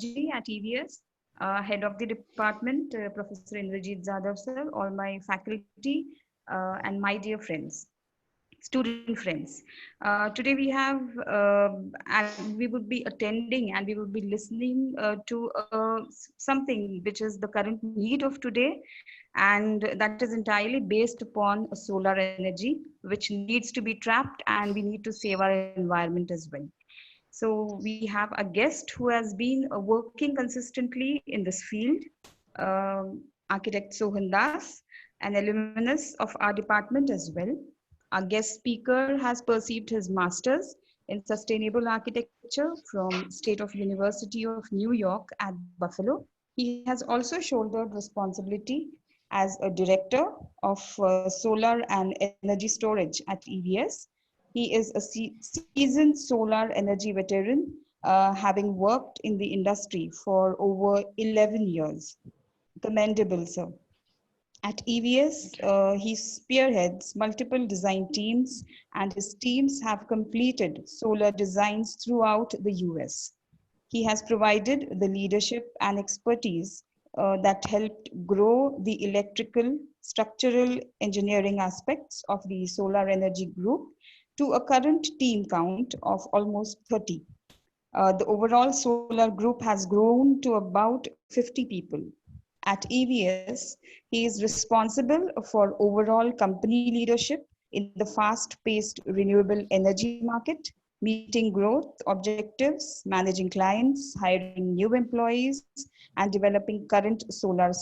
Energy at EVS, head of the department, Professor Indrajit Zadav sir, all my faculty, and my dear friends, student friends. Today we have, and we would be attending and we would be listening to something which is the current need of today, and that is entirely based upon solar energy, which needs to be trapped, and we need to save our environment as well. So we have a guest who has been working consistently in this field, architect Sohan Das, an alumnus of our department as well. Our guest speaker has pursued his master's in sustainable architecture from State of University of New York at Buffalo. He has also shouldered responsibility as a director of solar and energy storage at EVS. He is a seasoned solar energy veteran, having worked in the industry for over 11 years. Commendable, sir. At EVS, he spearheads multiple design teams, and his teams have completed solar designs throughout the US. He has provided the leadership and expertise that helped grow the electrical, structural engineering aspects of the solar energy group to a current team count of almost 30. The overall solar group has grown to about 50 people. At EVS, he is responsible for overall company leadership in the fast-paced renewable energy market, meeting growth objectives, managing clients, hiring new employees, and developing current solar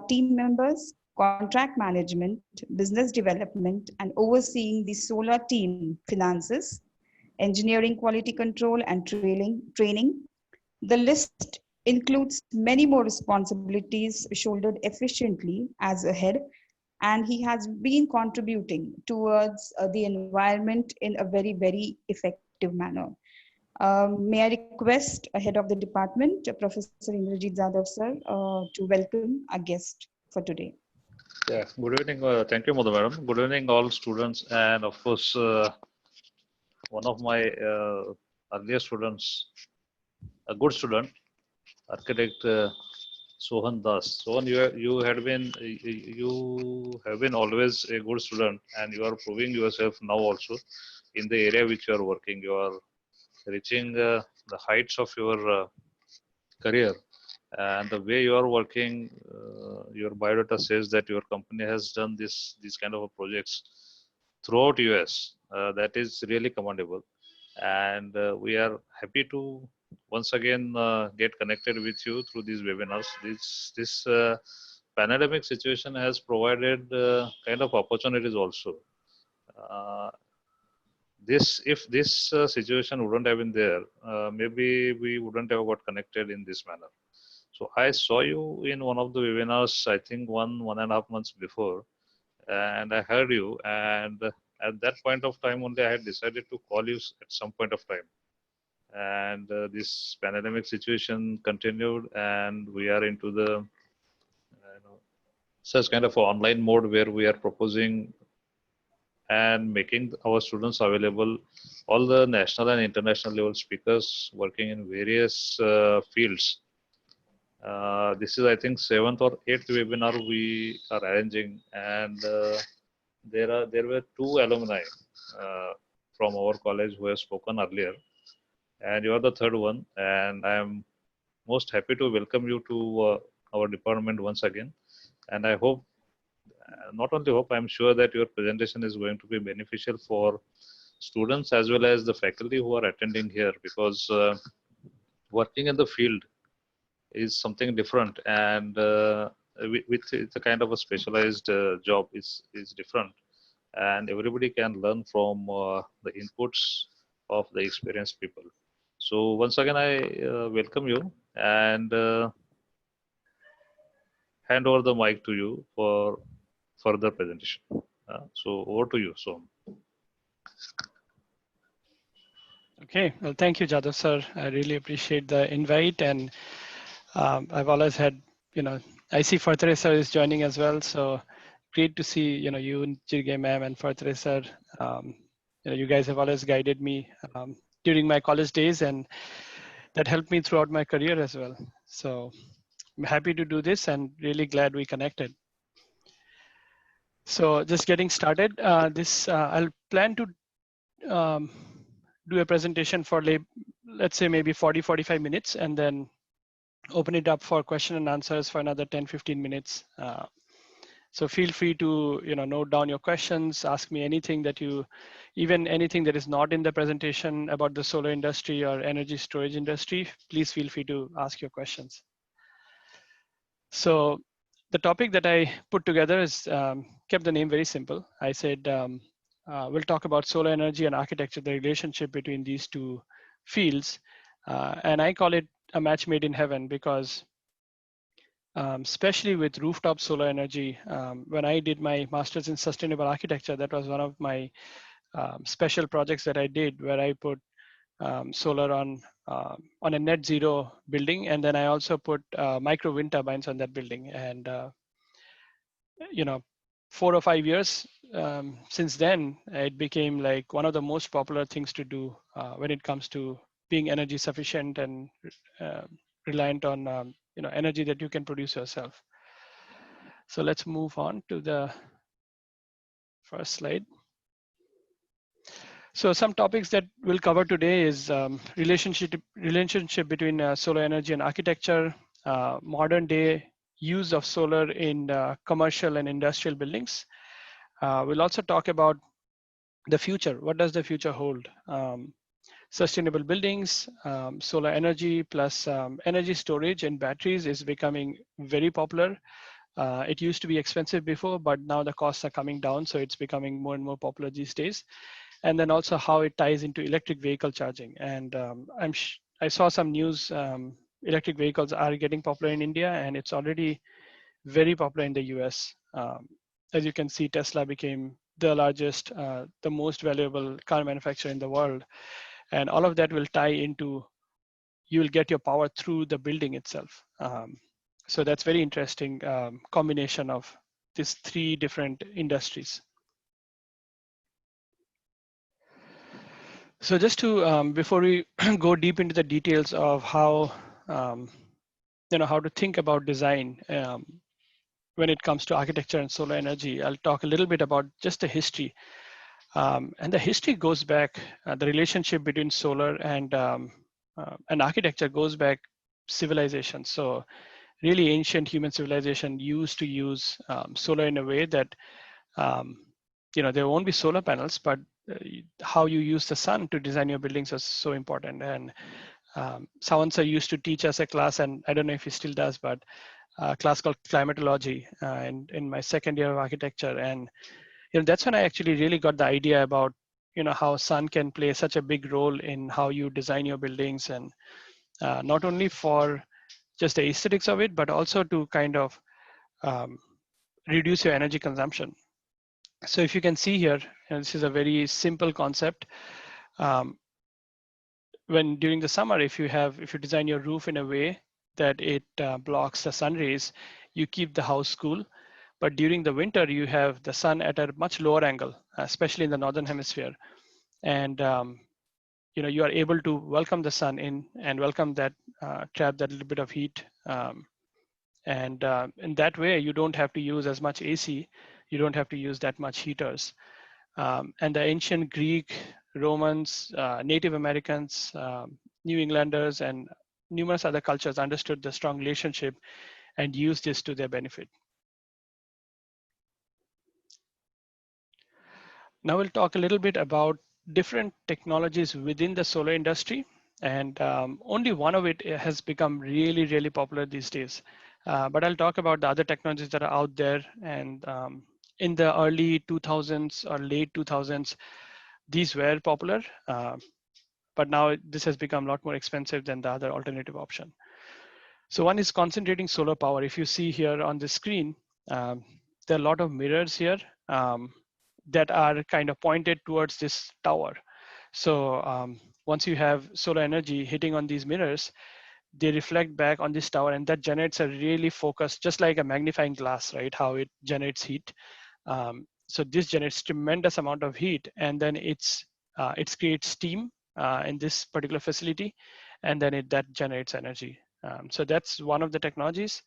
team members, contract management, business development, and overseeing the solar team finances, engineering quality control, and training. The list includes many more responsibilities shouldered efficiently as a head, and he has been contributing towards the environment in a very, very effective manner. May I request head of the department, Professor Indrajit Zadav sir, to welcome our guest for today. Yeah, good evening. Thank you, Madhu Madam. Good evening, all students, and of course, one of my earlier students, a good student, architect Sohan Das. Sohan, you have been always a good student, and you are proving yourself now also in the area which you are working. You are reaching the heights of your career, and the way you are working, your biodata says that your company has done these kind of projects throughout US. That is really commendable, and we are happy to once again get connected with you through these webinars. This pandemic situation has provided kind of opportunities also. Uh, if this situation wouldn't have been there, maybe we wouldn't have got connected in this manner. So I saw you in one of the webinars, I think 1.5 months before, and I heard you. And at that point of time only, I had decided to call you at some point of time. And this pandemic situation continued, and we are into the such kind of online mode where we are proposing and making our students available, all the national and international level speakers working in various fields. This is, I think, 7th or 8th webinar we are arranging, and there were 2 alumni from our college who have spoken earlier, and you are the 3rd one, and I am most happy to welcome you to our department once again. And I hope, not only hope, I am sure that your presentation is going to be beneficial for students as well as the faculty who are attending here, because working in the field is something different, and with it's a kind of a specialized job is different, and everybody can learn from the inputs of the experienced people. So once again, I welcome you and hand over the mic to you for further presentation. So over to you, Som. Okay, well, thank you, Jadhav sir. I really appreciate the invite, and I've always had, I see Fartare sir is joining as well. So great to see, you, Jirge ma'am, and Fartare sir. You guys have always guided me during my college days, and that helped me throughout my career as well. So I'm happy to do this and really glad we connected. So just getting started, I'll plan to do a presentation for let's say maybe 40-45 minutes, and then open it up for question and answers for another 10-15 minutes. So feel free to note down your questions, ask me anything that even anything that is not in the presentation about the solar industry or energy storage industry. Please feel free to ask your questions. So the topic that I put together is kept the name very simple. I said we'll talk about solar energy and architecture, the relationship between these two fields, and I call it a match made in heaven because especially with rooftop solar energy, when I did my master's in sustainable architecture, that was one of my special projects that I did, where I put solar on a net zero building, and then I also put micro wind turbines on that building. And 4 or 5 years since then, it became like one of the most popular things to do when it comes to being energy sufficient and reliant on energy that you can produce yourself. So let's move on to the first slide. So some topics that we'll cover today is relationship between solar energy and architecture, modern day use of solar in commercial and industrial buildings. We'll also talk about the future. What does the future hold? Sustainable buildings, solar energy plus energy storage and batteries is becoming very popular. It used to be expensive before, but now the costs are coming down, so it's becoming more and more popular these days. And then also how it ties into electric vehicle charging. And I saw some news, electric vehicles are getting popular in India, and it's already very popular in the US. As you can see, Tesla became the largest, the most valuable car manufacturer in the world. And all of that will tie into, you will get your power through the building itself. So that's very interesting combination of these three different industries. So just to, before we go deep into the details of how, how to think about design when it comes to architecture and solar energy, I'll talk a little bit about just the history. And the history goes back, the relationship between solar and architecture goes back civilization. So really ancient human civilization used to use solar in a way that, there won't be solar panels, but how you use the sun to design your buildings is so important. And Sawan sir used to teach us a class, and I don't know if he still does, but a class called climatology in my second year of architecture. And that's when I actually really got the idea about how sun can play such a big role in how you design your buildings, and not only for just the aesthetics of it, but also to kind of reduce your energy consumption. So if you can see here, and this is a very simple concept. When during the summer, if you design your roof in a way that it blocks the sun rays, you keep the house cool. But during the winter, you have the sun at a much lower angle, especially in the northern hemisphere, and you are able to welcome the sun in and welcome that trap that little bit of heat. And in that way, you don't have to use as much AC. You don't have to use that much heaters. And the ancient Greek, Romans, Native Americans, New Englanders, and numerous other cultures understood the strong relationship and used this to their benefit. Now we'll talk a little bit about different technologies within the solar industry. And only one of it has become really, really popular these days. But I'll talk about the other technologies that are out there. And in the early 2000s or late 2000s, these were popular. But now this has become a lot more expensive than the other alternative option. So one is concentrating solar power. If you see here on the screen, there are a lot of mirrors here that are kind of pointed towards this tower. So once you have solar energy hitting on these mirrors, they reflect back on this tower, and that generates a really focused, just like a magnifying glass, right? How it generates heat. So this generates tremendous amount of heat, and then it creates steam in this particular facility, and then that generates energy. So that's one of the technologies.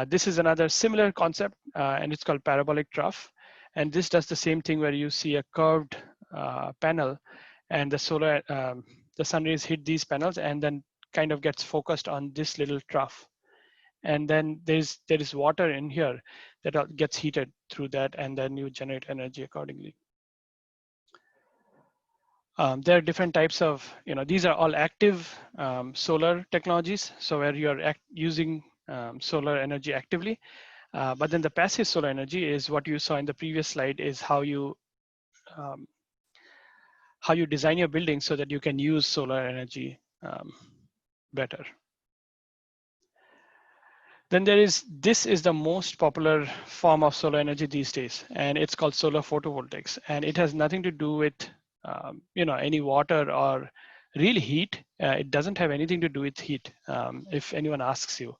This is another similar concept, and it's called Parabolic Trough. And this does the same thing where you see a curved panel, and the sun rays hit these panels and then kind of gets focused on this little trough. And then there is water in here that gets heated through that, and then you generate energy accordingly. There are different types of, these are all active solar technologies. So where you're using solar energy actively. But then the passive solar energy is what you saw in the previous slide, is how you design your building so that you can use solar energy better. Then this is the most popular form of solar energy these days, and it's called solar photovoltaics. And it has nothing to do with any water or really heat. It doesn't have anything to do with heat, if anyone asks you.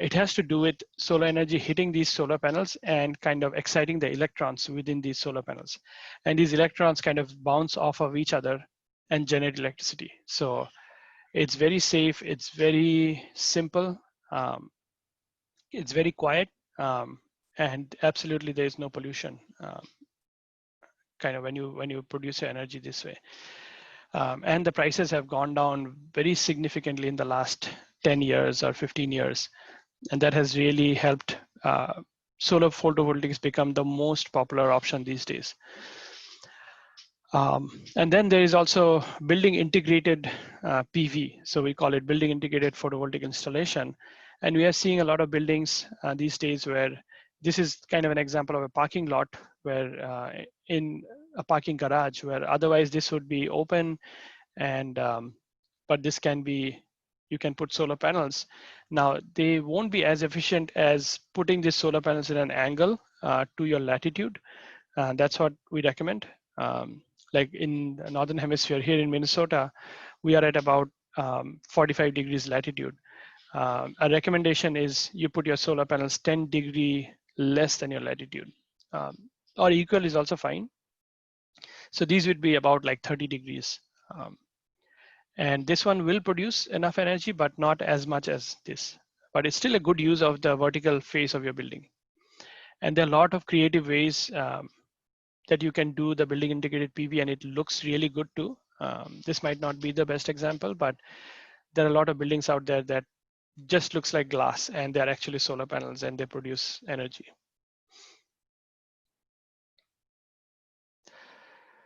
It has to do with solar energy hitting these solar panels and kind of exciting the electrons within these solar panels. And these electrons kind of bounce off of each other and generate electricity. So it's very safe, it's very simple, it's very quiet, and absolutely there is no pollution kind of when you produce your energy this way. And the prices have gone down very significantly in the last 10 years or 15 years. And that has really helped solar photovoltaics become the most popular option these days. And then there is also building integrated PV. So we call it building integrated photovoltaic installation. And we are seeing a lot of buildings these days where this is kind of an example of a parking lot where in a parking garage where otherwise this would be open, and but this can be, you can put solar panels. Now they won't be as efficient as putting these solar panels in an angle to your latitude. That's what we recommend. Like in the Northern Hemisphere here in Minnesota, we are at about 45 degrees latitude. A recommendation is you put your solar panels 10 degrees less than your latitude, or equal is also fine. So these would be about like 30 degrees. And this one will produce enough energy, but not as much as this. But it's still a good use of the vertical face of your building. And there are a lot of creative ways that you can do the building integrated PV, and it looks really good too. This might not be the best example, but there are a lot of buildings out there that just looks like glass, and they're actually solar panels and they produce energy.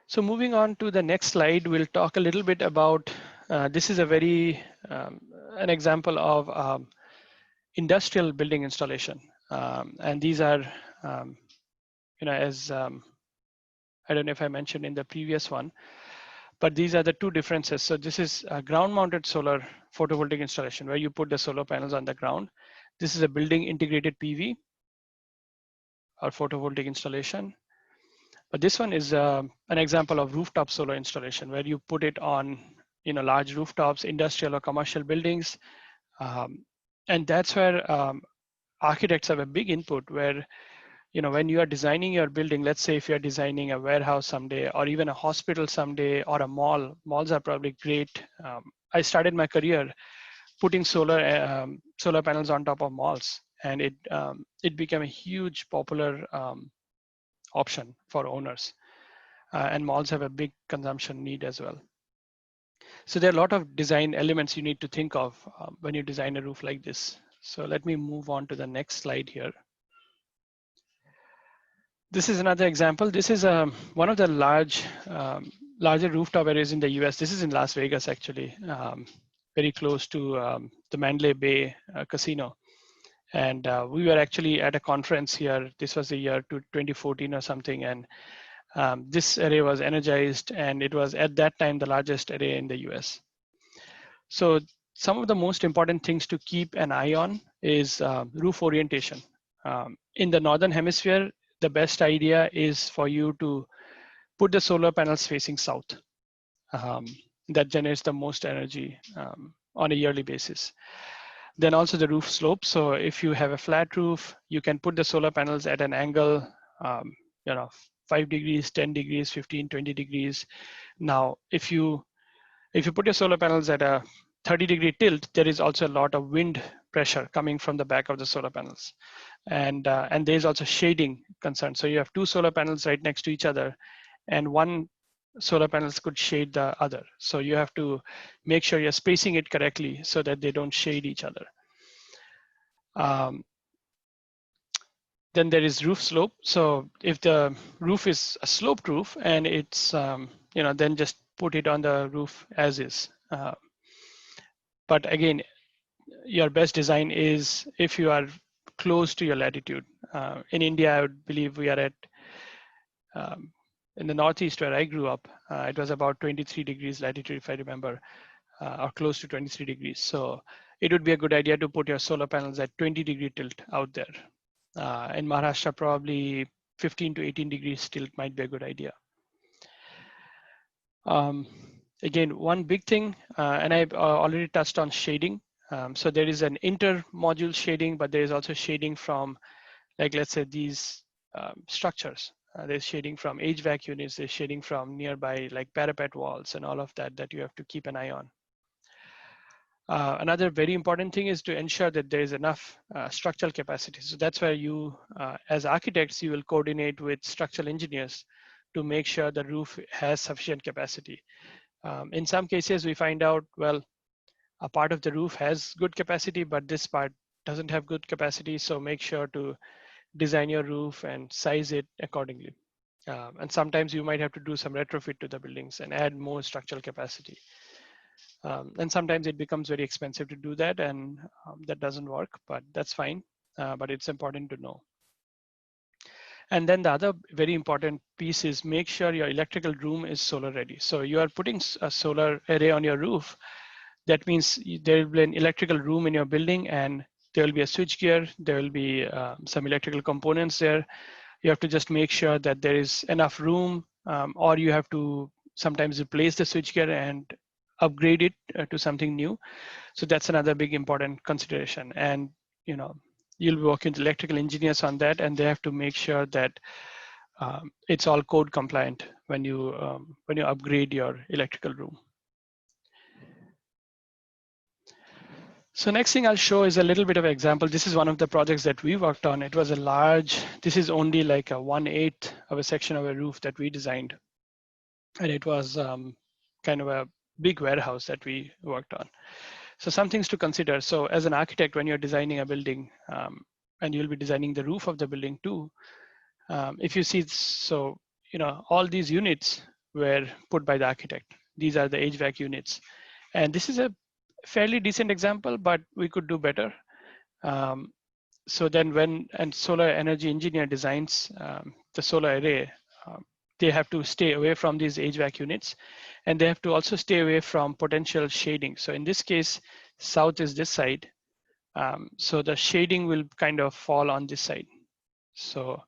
So moving on to the next slide, we'll talk a little bit about, this is a very, an example of industrial building installation. And these are, as I don't know if I mentioned in the previous one, but these are the two differences. So this is a ground mounted solar photovoltaic installation where you put the solar panels on the ground. This is a building integrated PV or photovoltaic installation. But this one is an example of rooftop solar installation where you put it on large rooftops, industrial or commercial buildings. And that's where architects have a big input where, when you are designing your building, let's say if you're designing a warehouse someday or even a hospital someday or a mall, malls are probably great. I started my career putting solar panels on top of malls, and it became a huge popular option for owners. And malls have a big consumption need as well. So there are a lot of design elements you need to think of when you design a roof like this. So let me move on to the next slide here. This is another example. This is one of the larger rooftop areas in the US. This is in Las Vegas, actually, very close to the Mandalay Bay casino. And we were actually at a conference here. This was the year 2014 or something. And this array was energized, and it was at that time the largest array in the US. So some of the most important things to keep an eye on is roof orientation. In the Northern Hemisphere, the best idea is for you to put the solar panels facing south. That generates the most energy on a yearly basis. Then also the roof slope. So if you have a flat roof, you can put the solar panels at an angle, 5 degrees, 10 degrees, 15, 20 degrees. Now, if you If you put your solar panels at a 30-degree tilt, there is also a lot of wind pressure coming from the back of the solar panels. And there's also shading concern. So you have two solar panels right next to each other, and one solar panels could shade the other. So you have to make sure you're spacing it correctly so that they don't shade each other. Then there is roof slope. So if the roof is a sloped roof and it's, then just put it on the roof as is. But again, your best design is if you are close to your latitude. In India, I would believe we are at, in the Northeast where I grew up, it was about 23 degrees latitude, if I remember, or close to 23 degrees. So it would be a good idea to put your solar panels at 20-degree tilt out there. In Maharashtra, probably 15 to 18 degrees tilt might be a good idea. Again, one big thing, and I've already touched on shading. So there is an inter-module shading, but there is also shading from, like, let's say these structures. There's shading from HVAC units, there's shading from nearby, like parapet walls and all of that, that you have to keep an eye on. Another very important thing is to ensure that there is enough structural capacity. So that's where you, as architects, you will coordinate with structural engineers to make sure the roof has sufficient capacity. In some cases, we find out, well, a part of the roof has good capacity, but this part doesn't have good capacity. So make sure to design your roof and size it accordingly. And sometimes you might have to do some retrofit to the buildings and add more structural capacity. And sometimes it becomes very expensive to do that, and that doesn't work, but that's fine. But it's important to know. And then the other very important piece is make sure your electrical room is solar ready. So you are putting a solar array on your roof. That means there will be an electrical room in your building, and there will be a switch gear. There will be some electrical components there. You have to just make sure that there is enough room, or you have to sometimes replace the switch gear and upgrade it to something new. So that's another big important consideration. And you'll be working with electrical engineers on that, and they have to make sure that it's all code compliant when you upgrade your electrical room. So next thing I'll show is a little bit of an example. This is one of the projects that we worked on. It was a large, this is only like a 1/8 of a section of a roof that we designed. And it was kind of a big warehouse that we worked on. So some things to consider. So as an architect, when you're designing a building, and you'll be designing the roof of the building too, if you see, so, all these units were put by the architect. These are the HVAC units. And this is a fairly decent example, but we could do better. So then when a solar energy engineer designs the solar array, they have to stay away from these HVAC units, and they have to also stay away from potential shading. So in this case, south is this side. So the shading will kind of fall on this side. So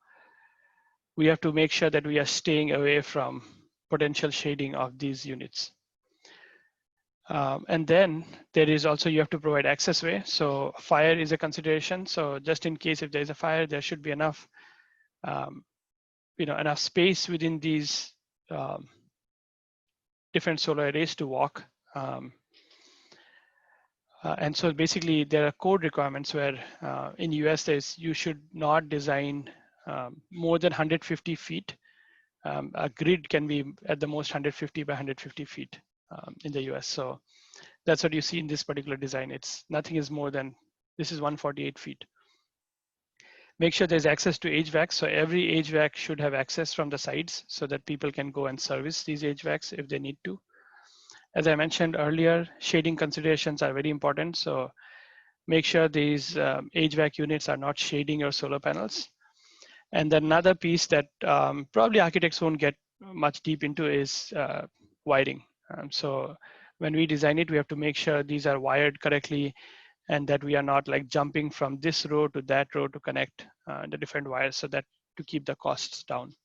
we have to make sure that we are staying away from potential shading of these units. And then there is also, you have to provide access way. So fire is a consideration. So just in case if there is a fire, there should be enough, enough space within these different solar arrays to walk. And so basically there are code requirements where in US you should not design more than 150 feet. A grid can be at the most 150 by 150 feet in the US. So that's what you see in this particular design. Nothing is more than, this is 148 feet. Make sure there's access to HVAC. So every HVAC should have access from the sides so that people can go and service these HVACs if they need to. As I mentioned earlier, shading considerations are very important. So make sure these HVAC units are not shading your solar panels. And then another piece that probably architects won't get much deep into is wiring. So when we design it, we have to make sure these are wired correctly and that we are not like jumping from this row to that row to connect the different wires, so that to keep the costs down.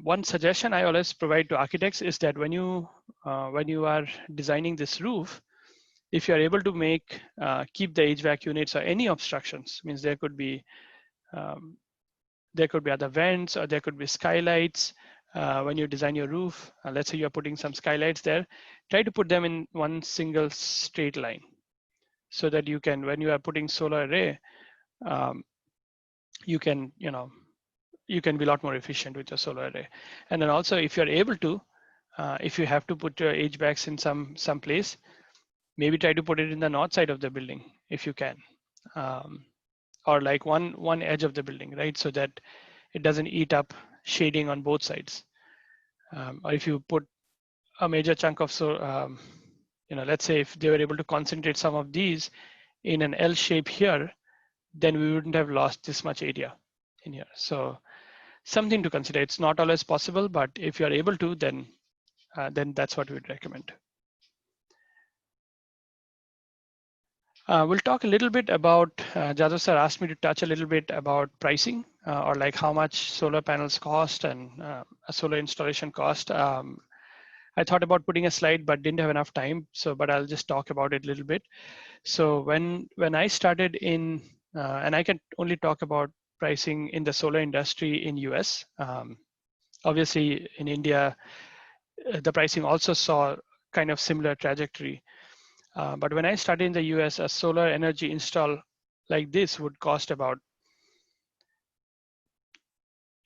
One suggestion I always provide to architects is that when you are designing this roof, if you are able to keep the HVAC units or any obstructions, means there could be other vents or there could be skylights. when you design your roof, let's say you're putting some skylights there, try to put them in one single straight line so that you can, when you are putting solar array, um, you can, you can be a lot more efficient with your solar array. And then also, if you're able to, if you have to put your HVACs in some place, maybe try to put it in the north side of the building if you can, or like one edge of the building, right? So that it doesn't eat up shading on both sides. Or if you put a major chunk of let's say if they were able to concentrate some of these in an L shape here, then we wouldn't have lost this much area in here. So something to consider. It's not always possible, but if you're able to, then that's what we'd recommend. We'll talk a little bit about, Jadhav sir asked me to touch a little bit about pricing, or like how much solar panels cost and a solar installation cost. I thought about putting a slide, but didn't have enough time. So, but I'll just talk about it a little bit. So when I started in, and I can only talk about pricing in the solar industry in US. Obviously in India, the pricing also saw kind of similar trajectory. But when I started in the US, a solar energy install like this would cost about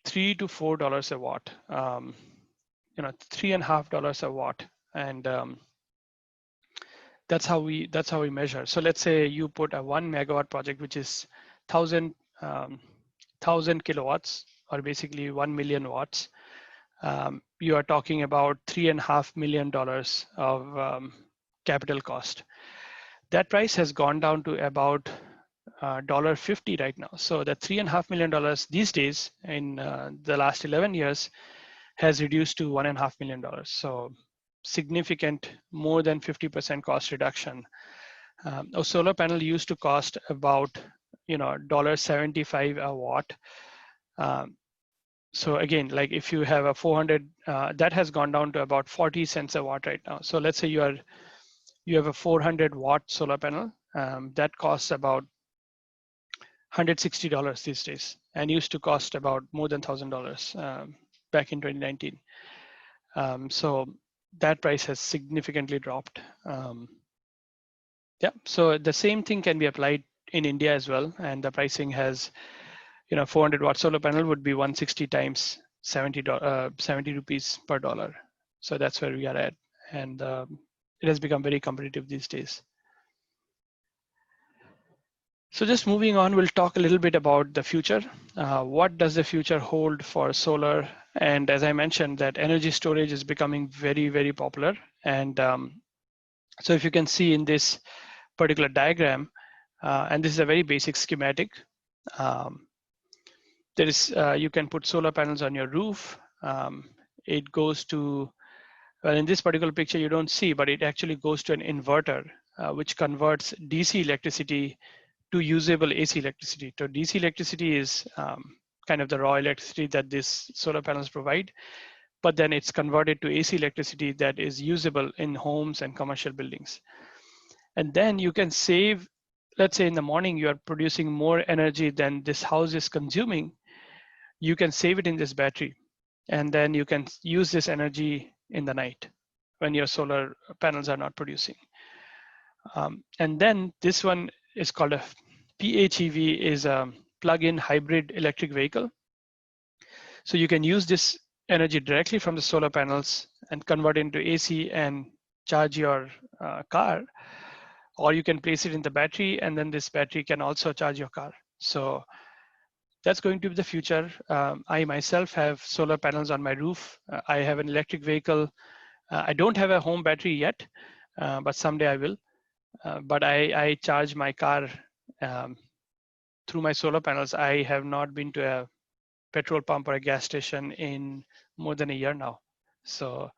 $3 to $4 a watt. $3.50 a watt, and that's how we measure. So let's say you put a 1 megawatt project, which is 1,000 kilowatts, or basically 1 million watts. You are talking about $3.5 million of capital cost. That price has gone down to about $1.50 right now. So the $3.5 million these days in the last 11 years has reduced to $1.5 million. So significant, more than 50% cost reduction. A solar panel used to cost about $1.75 a watt. So again, like if you have a 400, that has gone down to about 40 cents a watt right now. So let's say you have a 400 watt solar panel that costs about $160 these days, and used to cost about more than $1,000 back in 2019. So that price has significantly dropped. Yeah, so the same thing can be applied in India as well, and the pricing has, 400 watt solar panel would be 160 times 70 rupees per dollar. So that's where we are at, and it has become very competitive these days. So just moving on, we'll talk a little bit about the future. What does the future hold for solar? And as I mentioned, that energy storage is becoming very, very popular. And so if you can see in this particular diagram, and this is a very basic schematic, there is, you can put solar panels on your roof. It goes to, well, in this particular picture, you don't see, but it actually goes to an inverter, which converts DC electricity to usable AC electricity. So DC electricity is kind of the raw electricity that these solar panels provide, but then it's converted to AC electricity that is usable in homes and commercial buildings. And then you can save, let's say in the morning, you are producing more energy than this house is consuming. You can save it in this battery, and then you can use this energy in the night when your solar panels are not producing. And then this one is called a PHEV, is a plug-in hybrid electric vehicle. So you can use this energy directly from the solar panels and convert it into AC and charge your car, or you can place it in the battery, and then this battery can also charge your car. So that's going to be the future. I myself have solar panels on my roof. I have an electric vehicle. I don't have a home battery yet, but someday I will. But I charge my car through my solar panels. I have not been to a petrol pump or a gas station in more than a year now. So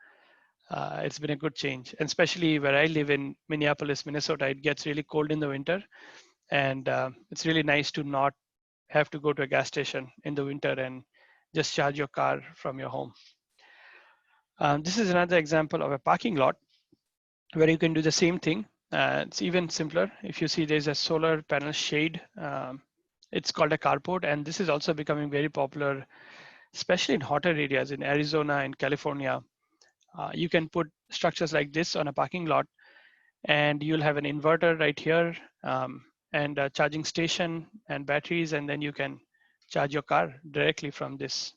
it's been a good change, and especially where I live in Minneapolis, Minnesota, it gets really cold in the winter. And it's really nice to not have to go to a gas station in the winter and just charge your car from your home. This is another example of a parking lot where you can do the same thing. It's even simpler. If you see there's a solar panel shade, it's called a carport, and this is also becoming very popular especially in hotter areas in Arizona and California. You can put structures like this on a parking lot, and you'll have an inverter right here, and a charging station and batteries, and then you can charge your car directly from this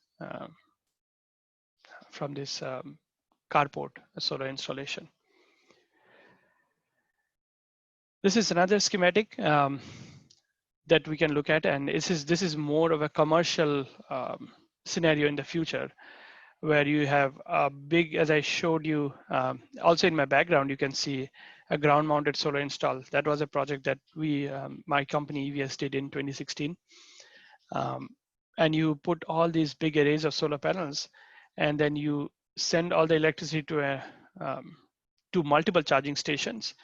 carport solar installation. This is another schematic that we can look at, and this is more of a commercial scenario in the future, where you have a big, as I showed you, also in my background, you can see a ground mounted solar install. That was a project that my company EVS did in 2016. And you put all these big arrays of solar panels, and then you send all the electricity to multiple charging stations.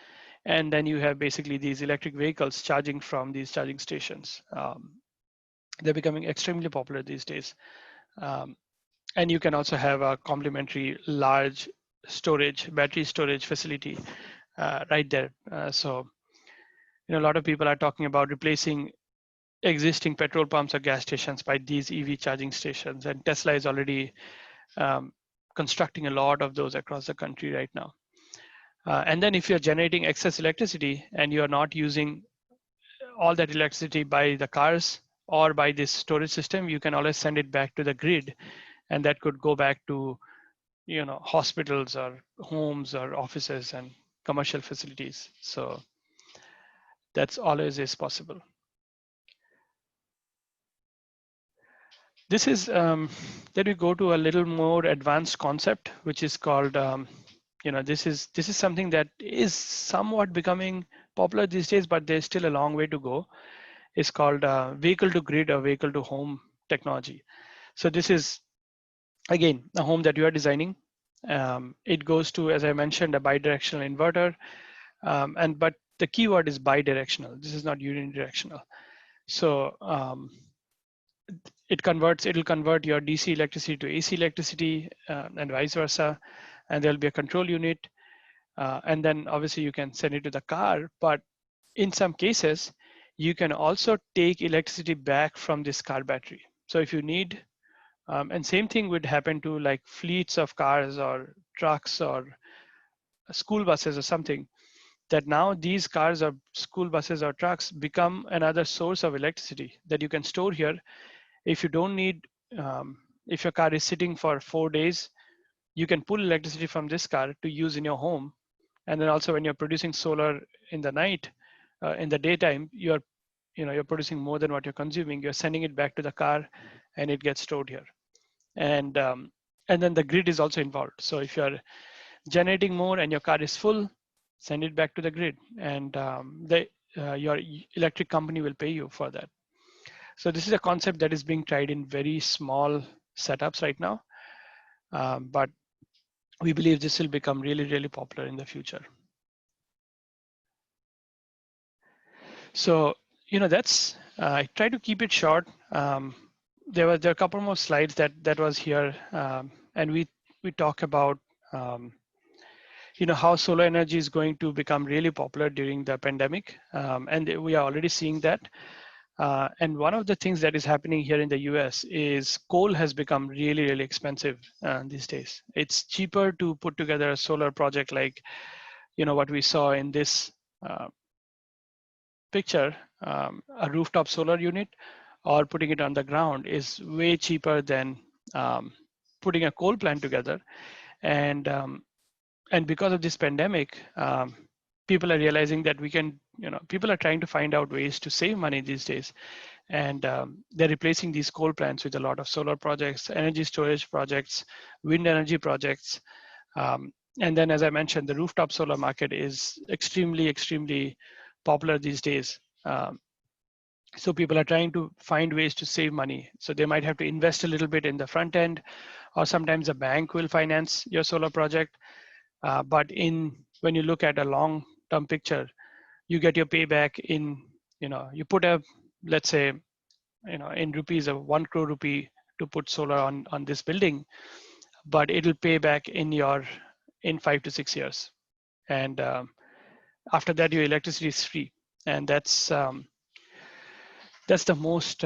And then you have basically these electric vehicles charging from these charging stations. They're becoming extremely popular these days. And you can also have a complementary large battery storage facility right there. So, a lot of people are talking about replacing existing petrol pumps or gas stations by these EV charging stations. And Tesla is already constructing a lot of those across the country right now. And then if you're generating excess electricity and you're not using all that electricity by the cars or by this storage system, you can always send it back to the grid, and that could go back to hospitals or homes or offices and commercial facilities. So that's always is possible. This is then we go to a little more advanced concept, which is called this is something that is somewhat becoming popular these days, but there's still a long way to go. It's called vehicle to grid or vehicle to home technology. So this is again a home that you are designing. It goes to, as I mentioned, a bidirectional inverter, but the keyword is bidirectional. This is not unidirectional. So it'll convert your DC electricity to AC electricity and vice versa, and there'll be a control unit, and then obviously you can send it to the car. But in some cases, you can also take electricity back from this car battery. So if you need, and same thing would happen to like fleets of cars or trucks or school buses or something, that now these cars or school buses or trucks become another source of electricity that you can store here. If you don't need, if your car is sitting for 4 days, you can pull electricity from this car to use in your home. And then also when you're producing solar in the night, in the daytime, you're producing more than what you're consuming. You're sending it back to the car, and it gets stored here. And then the grid is also involved. So if you're generating more and your car is full, send it back to the grid, and your electric company will pay you for that. So this is a concept that is being tried in very small setups right now, but we believe this will become really, really popular in the future. So, that's, I try to keep it short. There are a couple more slides that was here, and we talk about, how solar energy is going to become really popular during the pandemic, and we are already seeing that. And one of the things that is happening here in the US is coal has become really, really expensive these days. It's cheaper to put together a solar project like, what we saw in this picture, a rooftop solar unit, or putting it on the ground is way cheaper than putting a coal plant together. And because of this pandemic, people are realizing that people are trying to find out ways to save money these days. And they're replacing these coal plants with a lot of solar projects, energy storage projects, wind energy projects. And then, as I mentioned, the rooftop solar market is extremely, extremely popular these days. So people are trying to find ways to save money. So they might have to invest a little bit in the front end, or sometimes a bank will finance your solar project. But when you look at a long-term picture, you get your payback in, you put let's say, in rupees, 1 crore rupee to put solar on this building, but it'll pay back in 5 to 6 years. And after that, your electricity is free. And that's the most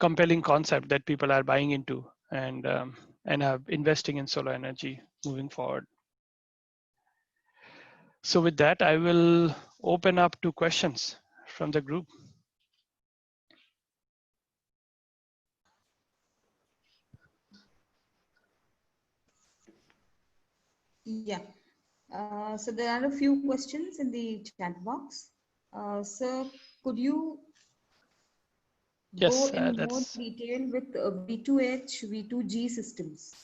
compelling concept that people are buying into and are investing in solar energy moving forward. So with that, I will open up to questions from the group. Yeah. So there are a few questions in the chat box. Sir, could you go Yes, in more that's, detail with V2H, V2G systems?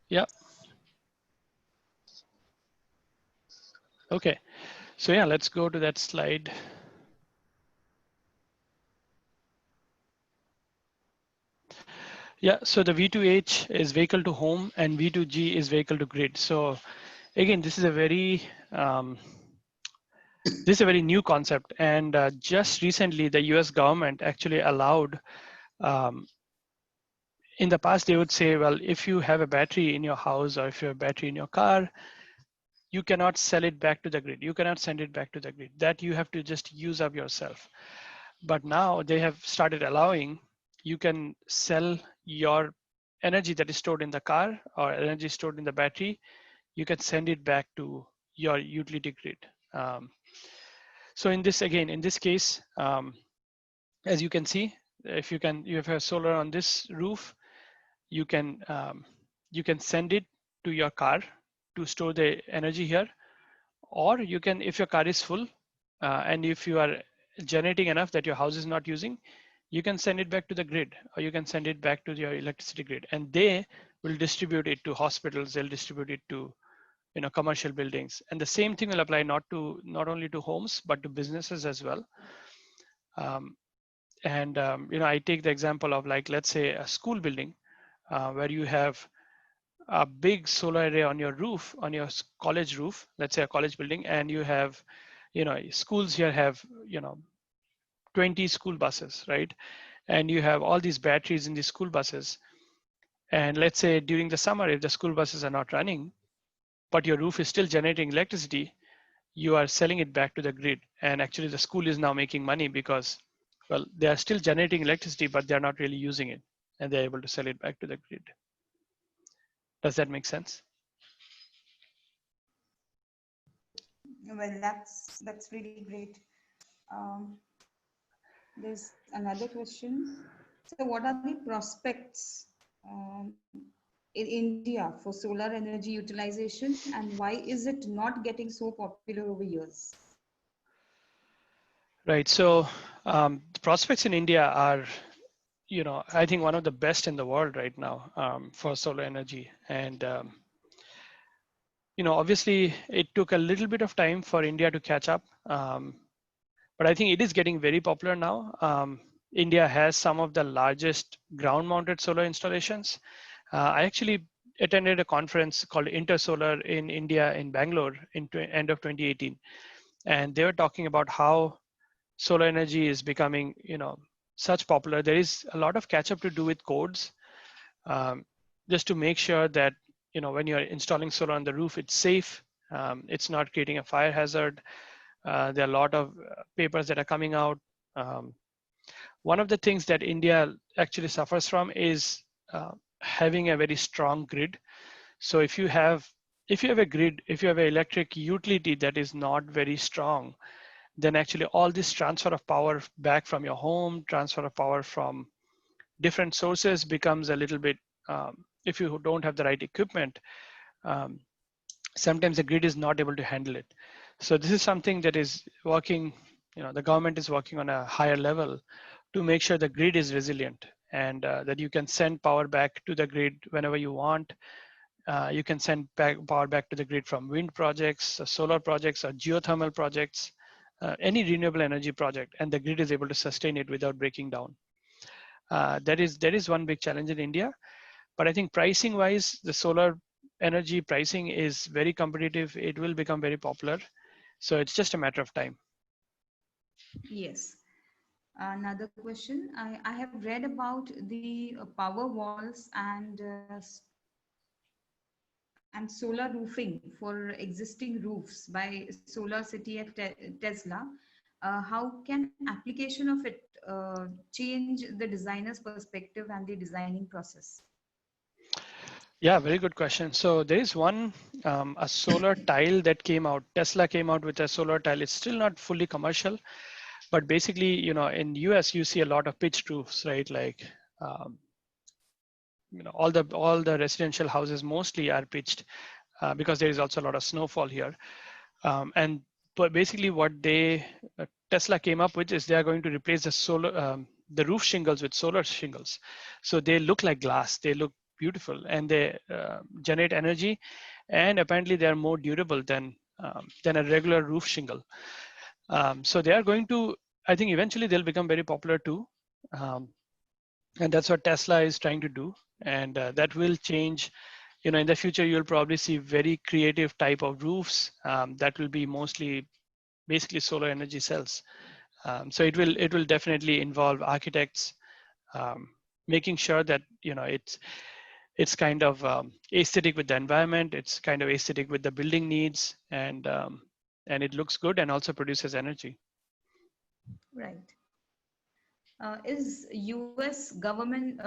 yeah. Okay, so yeah, let's go to that slide. Yeah, so the V2H is vehicle to home and V2G is vehicle to grid. So again, this is a very new concept, and just recently the US government actually allowed, in the past they would say, well, if you have a battery in your house or if you have a battery in your car, you cannot sell it back to the grid. You cannot send it back to the grid. That you have to just use up yourself. But now they have started allowing you can sell your energy that is stored in the car or energy stored in the battery. You can send it back to your utility grid. So in this, again, in this case, as you can see, if you have a solar on this roof, you can send it to your car to store the energy here, or you can, if your car is full and if you are generating enough that your house is not using, you can send it back to the grid, or you can send it back to your electricity grid, and they will distribute it to hospitals. They'll distribute it to commercial buildings, and the same thing will apply not only to homes but to businesses as well. I take the example of, like, let's say a school building where you have a big solar array on your roof, on your college roof, let's say a college building, and you have, schools here have, 20 school buses, right? And you have all these batteries in these school buses. And let's say during the summer, if the school buses are not running, but your roof is still generating electricity, you are selling it back to the grid. And actually the school is now making money because, well, they are still generating electricity, but they're not really using it. And they're able to sell it back to the grid. Does that make sense? Well, that's really great. Um, there's another question. So, what are the prospects in India for solar energy utilization, and why is it not getting so popular over years? Right. So the prospects in India are, I think one of the best in the world right now for solar energy. And obviously it took a little bit of time for India to catch up. But I think it is getting very popular now. India has some of the largest ground-mounted solar installations. I actually attended a conference called Intersolar in India in Bangalore in end of 2018. And they were talking about how solar energy is becoming, such popular. There is a lot of catch up to do with codes, just to make sure that, when you're installing solar on the roof, it's safe. It's not creating a fire hazard. There are a lot of papers that are coming out. One of the things that India actually suffers from is having a very strong grid. So if you have a grid, if you have an electric utility that is not very strong, then actually all this transfer of power back from your home, transfer of power from different sources becomes a little bit, if you don't have the right equipment, um, sometimes the grid is not able to handle it. So this is something that is working, the government is working on a higher level to make sure the grid is resilient, and that you can send power back to the grid whenever you want. You can send power back to the grid from wind projects, solar projects, or geothermal projects, any renewable energy project, and the grid is able to sustain it without breaking down. That is one big challenge in India. But I think pricing wise, the solar energy pricing is very competitive. It will become very popular. So it's just a matter of time. Yes. Another question. I have read about the power walls and solar roofing for existing roofs by Solar City at Tesla. how can application of it change the designer's perspective and the designing process? Yeah, very good question. So there is one a solar tile that came out. Tesla came out with a solar tile. It's still not fully commercial, but basically, in US you see a lot of pitched roofs, right? Like um, all the residential houses mostly are pitched because there is also a lot of snowfall here. And but basically, what Tesla came up with is they are going to replace the roof shingles with solar shingles. So they look like glass. They look beautiful, and they generate energy, and apparently they are more durable than a regular roof shingle. So they are going to. I think eventually they'll become very popular too. Um, and that's what Tesla is trying to do, and that will change. In the future you'll probably see very creative type of roofs that will be mostly basically solar energy cells. So it will definitely involve architects um, making sure that it's kind of aesthetic with the environment, it's kind of aesthetic with the building needs, and it looks good and also produces energy. Right. Is US government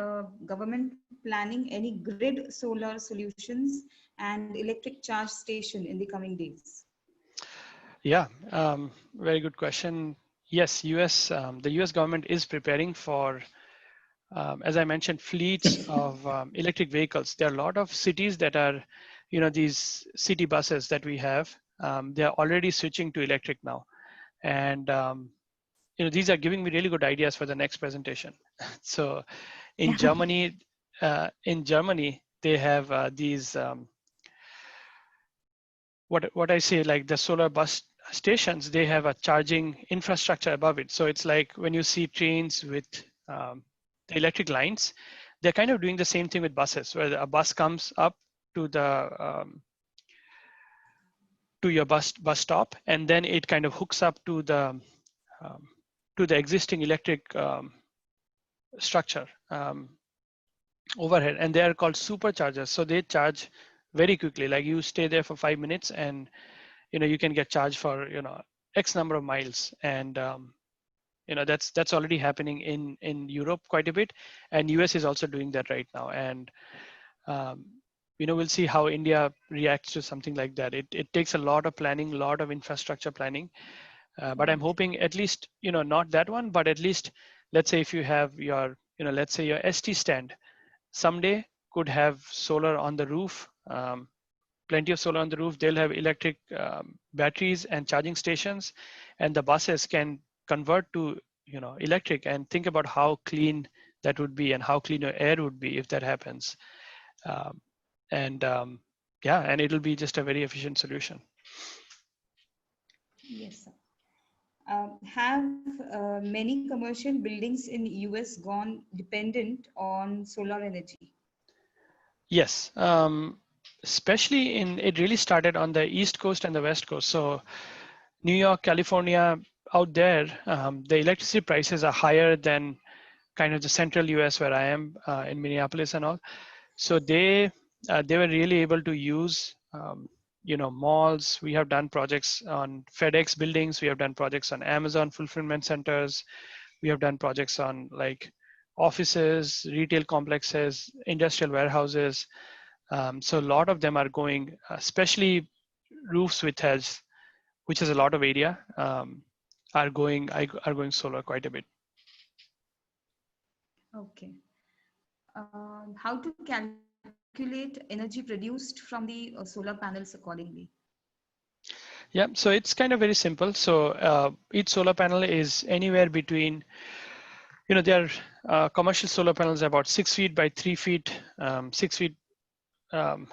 planning any grid solar solutions and electric charge station in the coming days? Yeah, very good question. Yes, the US government is preparing for, as I mentioned, fleets of electric vehicles. There are a lot of cities that are, these city buses that we have, they are already switching to electric now. And, these are giving me really good ideas for the next presentation. So in Yeah. Germany, they have these, what I say, like the solar bus stations, they have a charging infrastructure above it. So it's like when you see trains with the electric lines, they're kind of doing the same thing with buses, where a bus comes up to the to your bus stop, and then it kind of hooks up um, to the existing electric structure overhead, and they are called superchargers. So they charge very quickly. Like you stay there for 5 minutes, and you can get charged for X number of miles, and that's already happening in Europe quite a bit, and US is also doing that right now. And um, we'll see how India reacts to something like that. It takes a lot of planning, a lot of infrastructure planning, but I'm Right. hoping at least not that one, but at least let's say if you have your let's say your ST stand someday could have solar on the roof. Plenty of solar on the roof. They'll have electric batteries and charging stations, and the buses can convert to electric. And think about how clean that would be, and how clean your air would be if that happens. Um, and yeah, and it'll be just a very efficient solution. Yes, sir. Have many commercial buildings in US gone dependent on solar energy? Yes, especially it really started on the East Coast and the West Coast. So New York, California, out there, the electricity prices are higher than kind of the central US where I am in Minneapolis and all. So they were really able to use malls. We have done projects on FedEx buildings. We have done projects on Amazon fulfillment centers. We have done projects on like offices, retail complexes, industrial warehouses. So a lot of them are going, especially roofs which has a lot of area, are going solar quite a bit. Okay. How to calculate energy produced from the solar panels accordingly? Yeah, so it's kind of very simple. So each solar panel is anywhere between, there are commercial solar panels about 6 feet by 3 feet, 6 feet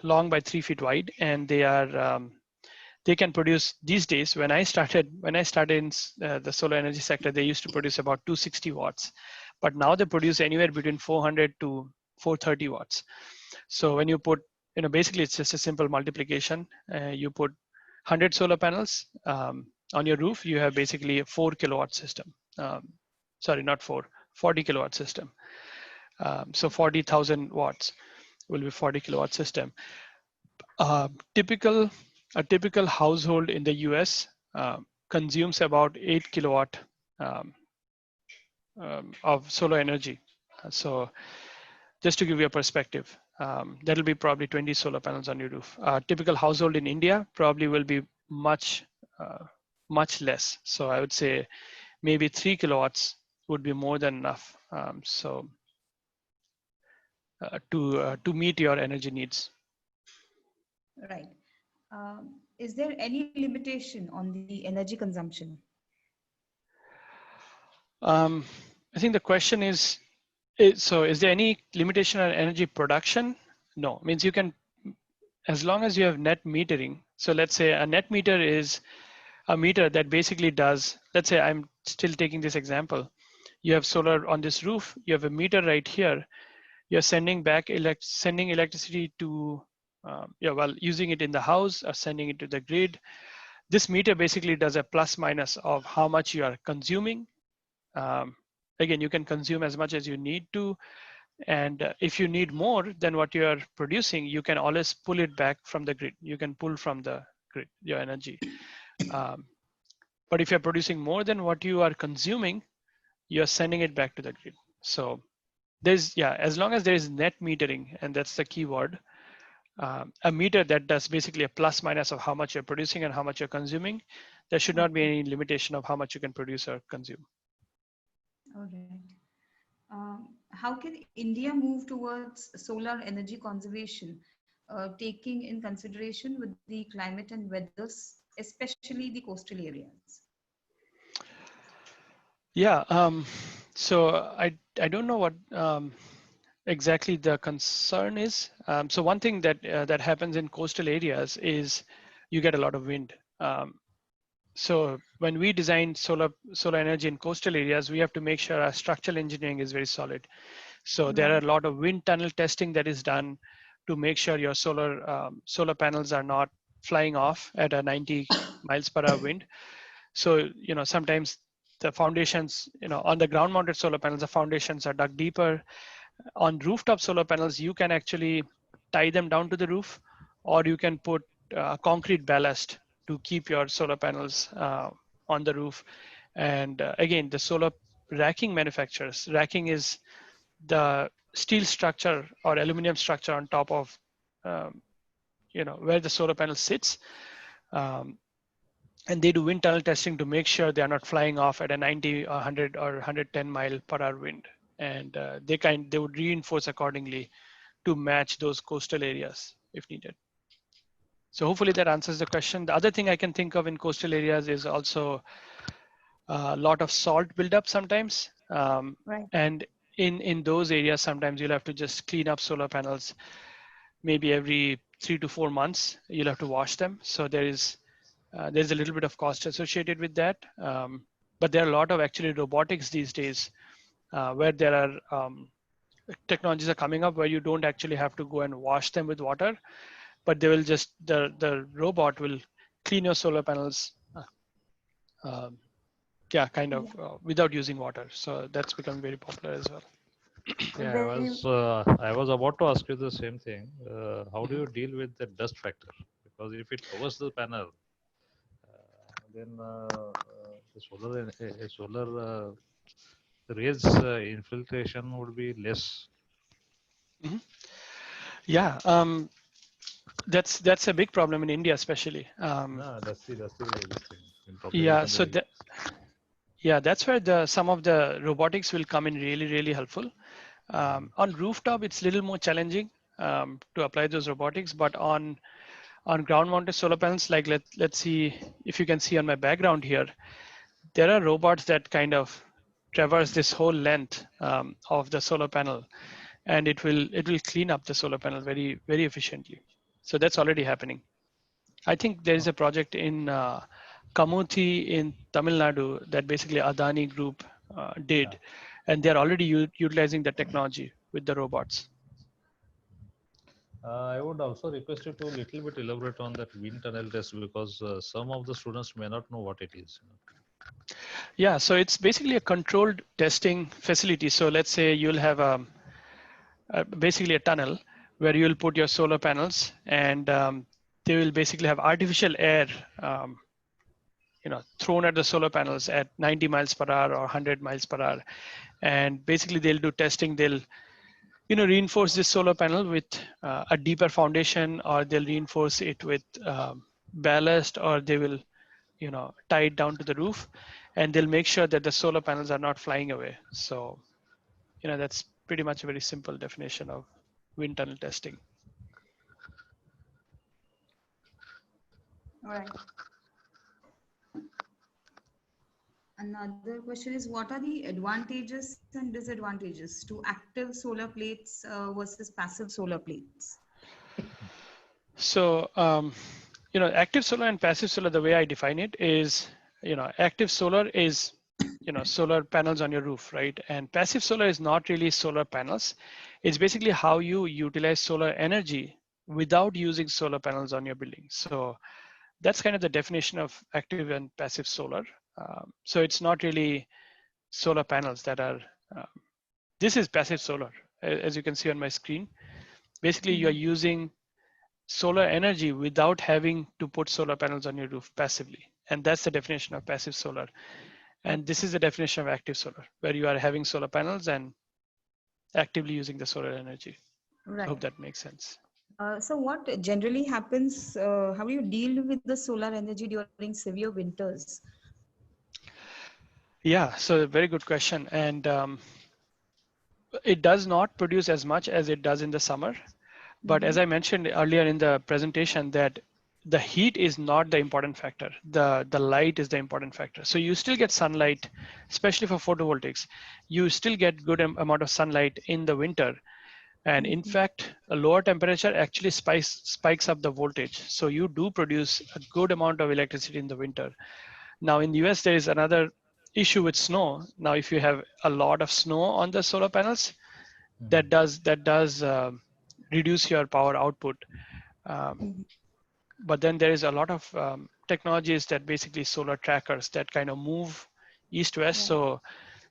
long by 3 feet wide, and they can produce these days. When I started in the solar energy sector, they used to produce about 260 watts, but now they produce anywhere between 400 to 430 watts. So when you put, basically it's just a simple multiplication. You put 100 solar panels on your roof, you have basically a 4 kilowatt system. Sorry, not 40 kilowatt system. So 40,000 watts will be 40 kilowatt system. Uh, typical A typical household in the US, consumes about 8 kilowatt of solar energy. So just to give you a perspective, that'll be probably 20 solar panels on your roof. A typical household in India probably will be much, much less. So I would say maybe 3 kilowatts would be more than enough. To meet your energy needs. Right. Is there any limitation on the energy consumption? I think the question is, so is there any limitation on energy production? No, means you can, as long as you have net metering. So let's say a net meter is a meter that basically does, let's say I'm still taking this example. You have solar on this roof, you have a meter right here. You're sending back sending electricity to, using it in the house or sending it to the grid. This meter basically does a plus minus of how much you are consuming. Again, you can consume as much as you need to. And if you need more than what you are producing, you can always pull it back from the grid. You can pull from the grid your energy. But if you're producing more than what you are consuming, you're sending it back to the grid. So there's, as long as there is net metering, and that's the key word, a meter that does basically a plus minus of how much you're producing and how much you're consuming, there should not be any limitation of how much you can produce or consume. All right. How can India move towards solar energy conservation, taking in consideration with the climate and weathers, especially the coastal areas? Yeah, so I don't know what exactly the concern is. So one thing that happens in coastal areas is you get a lot of wind. So when we design solar energy in coastal areas, we have to make sure our structural engineering is very solid. So there are a lot of wind tunnel testing that is done to make sure your solar panels are not flying off at a 90 miles per hour wind. So sometimes the foundations, on the ground mounted solar panels, the foundations are dug deeper. On rooftop solar panels, you can actually tie them down to the roof, or you can put concrete ballast to keep your solar panels on the roof. And again, the solar racking manufacturers, racking is the steel structure or aluminum structure on top of where the solar panel sits. And they do wind tunnel testing to make sure they are not flying off at a 90, 100, or 110 mile per hour wind. And they would reinforce accordingly to match those coastal areas if needed. So hopefully that answers the question. The other thing I can think of in coastal areas is also a lot of salt buildup sometimes. Right. And in those areas, sometimes you'll have to just clean up solar panels. Maybe every 3 to 4 months, you'll have to wash them. So there's a little bit of cost associated with that. But there are a lot of actually robotics these days where there are technologies are coming up where you don't actually have to go and wash them with water, but they will just, the robot will clean your solar panels without using water. So that's become very popular as well. Yeah, I was about to ask you the same thing. How do you deal with the dust factor? Because if it covers the panel, then the solar rays infiltration would be less. Mm-hmm. Yeah, that's a big problem in India, especially. That's the thing. Yeah, so that's where some of the robotics will come in really helpful. On rooftop, it's a little more challenging to apply those robotics, but on ground-mounted solar panels, like let's see if you can see on my background here, there are robots that kind of traverse this whole length of the solar panel, and it will clean up the solar panel very efficiently. So that's already happening. I think there is a project in Kamuthi in Tamil Nadu that basically Adani Group did, and they're already utilizing the technology with the robots. I would also request you to a little bit elaborate on that wind tunnel test, because some of the students may not know what it is. Yeah, so it's basically a controlled testing facility. So let's say you'll have basically a tunnel where you'll put your solar panels, and they will basically have artificial air thrown at the solar panels at 90 miles per hour or 100 miles per hour. And basically they'll do testing. They'll reinforce this solar panel with a deeper foundation, or they'll reinforce it with ballast, or they will tie it down to the roof, and they'll make sure that the solar panels are not flying away. So that's pretty much a very simple definition of wind tunnel testing. All right. Another question is, what are the advantages and disadvantages to active solar plates versus passive solar plates? So, active solar and passive solar, the way I define it is, active solar is, solar panels on your roof, right? And passive solar is not really solar panels. It's basically how you utilize solar energy without using solar panels on your building. So that's kind of the definition of active and passive solar. So it's not really solar panels that are, this is passive solar, as you can see on my screen. Basically, you're using solar energy without having to put solar panels on your roof passively. And that's the definition of passive solar. And this is the definition of active solar, where you are having solar panels and actively using the solar energy. Right. I hope that makes sense. So what generally happens, how do you deal with the solar energy during severe winters? Yeah, so very good question. And it does not produce as much as it does in the summer. But as I mentioned earlier in the presentation, that the heat is not the important factor. The light is the important factor. So you still get sunlight, especially for photovoltaics. You still get good amount of sunlight in the winter. And in fact, a lower temperature actually spikes up the voltage. So you do produce a good amount of electricity in the winter. Now in the US, there is another issue with snow. Now, if you have a lot of snow on the solar panels, that does reduce your power output. But then there is a lot of technologies that basically solar trackers that kind of move east-west. So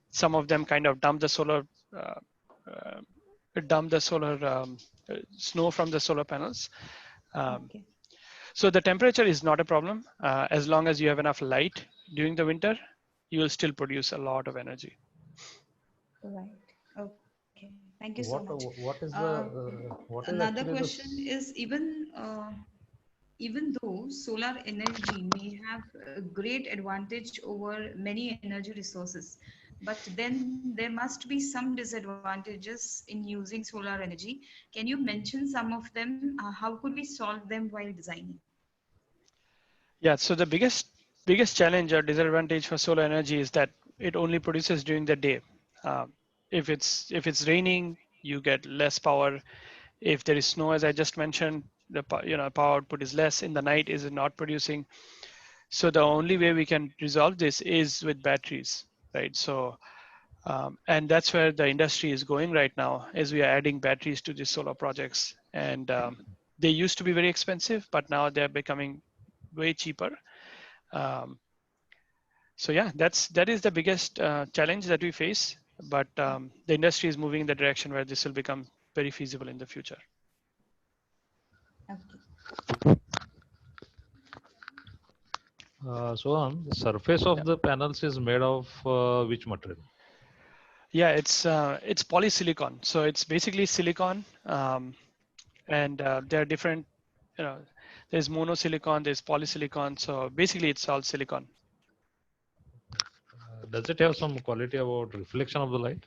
some of them kind of dump the solar snow from the solar panels. So the temperature is not a problem. As long as you have enough light during the winter, you will still produce a lot of energy. Right. Okay. Thank you so much. What is Another actually question this? is, even though solar energy may have a great advantage over many energy resources, but then there must be some disadvantages in using solar energy. Can you mention some of them? How could we solve them while designing? Yeah, so the biggest challenge or disadvantage for solar energy is that it only produces during the day. If it's raining, you get less power. If there is snow, as I just mentioned, the power output is less. In the night, is not producing. So the only way we can resolve this is with batteries, right? So and that's where the industry is going right now, as we are adding batteries to these solar projects. And they used to be very expensive, but now they're becoming way cheaper. So yeah, that is the biggest challenge that we face. But the industry is moving in the direction where this will become very feasible in the future. Okay. Sohan, the surface of the panels is made of which material? Yeah, it's polysilicon. So it's basically silicon, and there are different. There's monosilicon, there's polysilicon. So basically, it's all silicon. Does it have some quality about reflection of the light?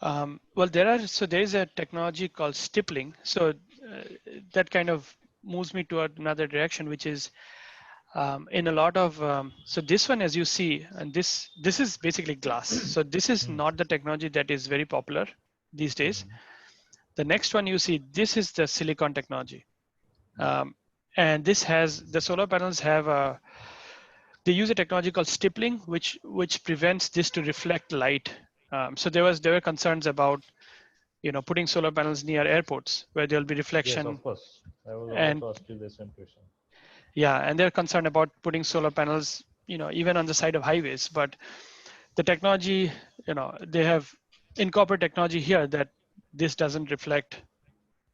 Well, there is a technology called stippling. So that kind of moves me to another direction, which is in a lot of, so this one, as you see, and this is basically glass. So this is not the technology that is very popular these days. The next one you see, this is the silicon technology. And this has, the solar panels have they use a technology called stippling, which prevents this to reflect light. So there were concerns about, putting solar panels near airports where there'll be reflection. Yes, of course. I was And about to ask you the same question. yeah, and they're concerned about putting solar panels, even on the side of highways. But the technology, they have incorporated technology here that this doesn't reflect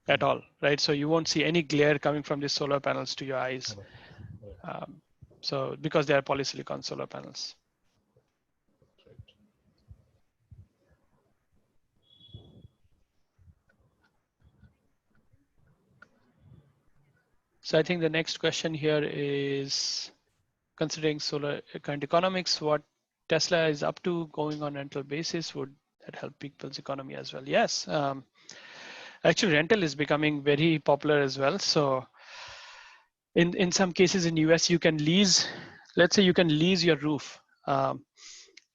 at all, right? So you won't see any glare coming from these solar panels to your eyes. So because they are polysilicon solar panels. So I think the next question here is, considering solar current economics, what Tesla is up to going on rental basis, would that help people's economy as well? Yes. Actually, rental is becoming very popular as well. So in some cases in US, you can lease, let's say you can lease your roof.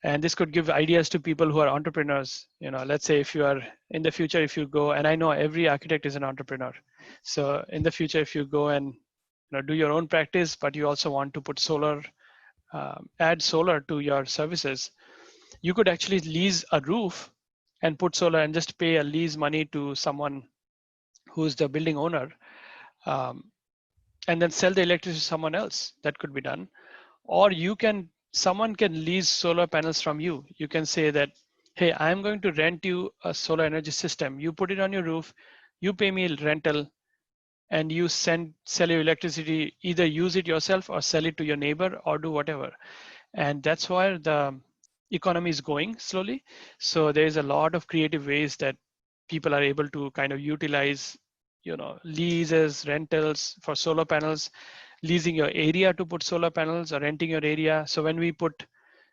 And this could give ideas to people who are entrepreneurs. Let's say if you are in the future, if you go, and I know every architect is an entrepreneur. So in the future, if you go and do your own practice, but you also want to put solar, add solar to your services, you could actually lease a roof and put solar and just pay a lease money to someone who's the building owner, um, and then sell the electricity to someone else. That could be done. Or someone can lease solar panels from you. You can say that, hey, I'm going to rent you a solar energy system. You put it on your roof, you pay me rental, and you sell your electricity, either use it yourself or sell it to your neighbor or do whatever. And that's where the economy is going slowly. So there's a lot of creative ways that people are able to kind of utilize, leases, rentals for solar panels, leasing your area to put solar panels or renting your area. So when we put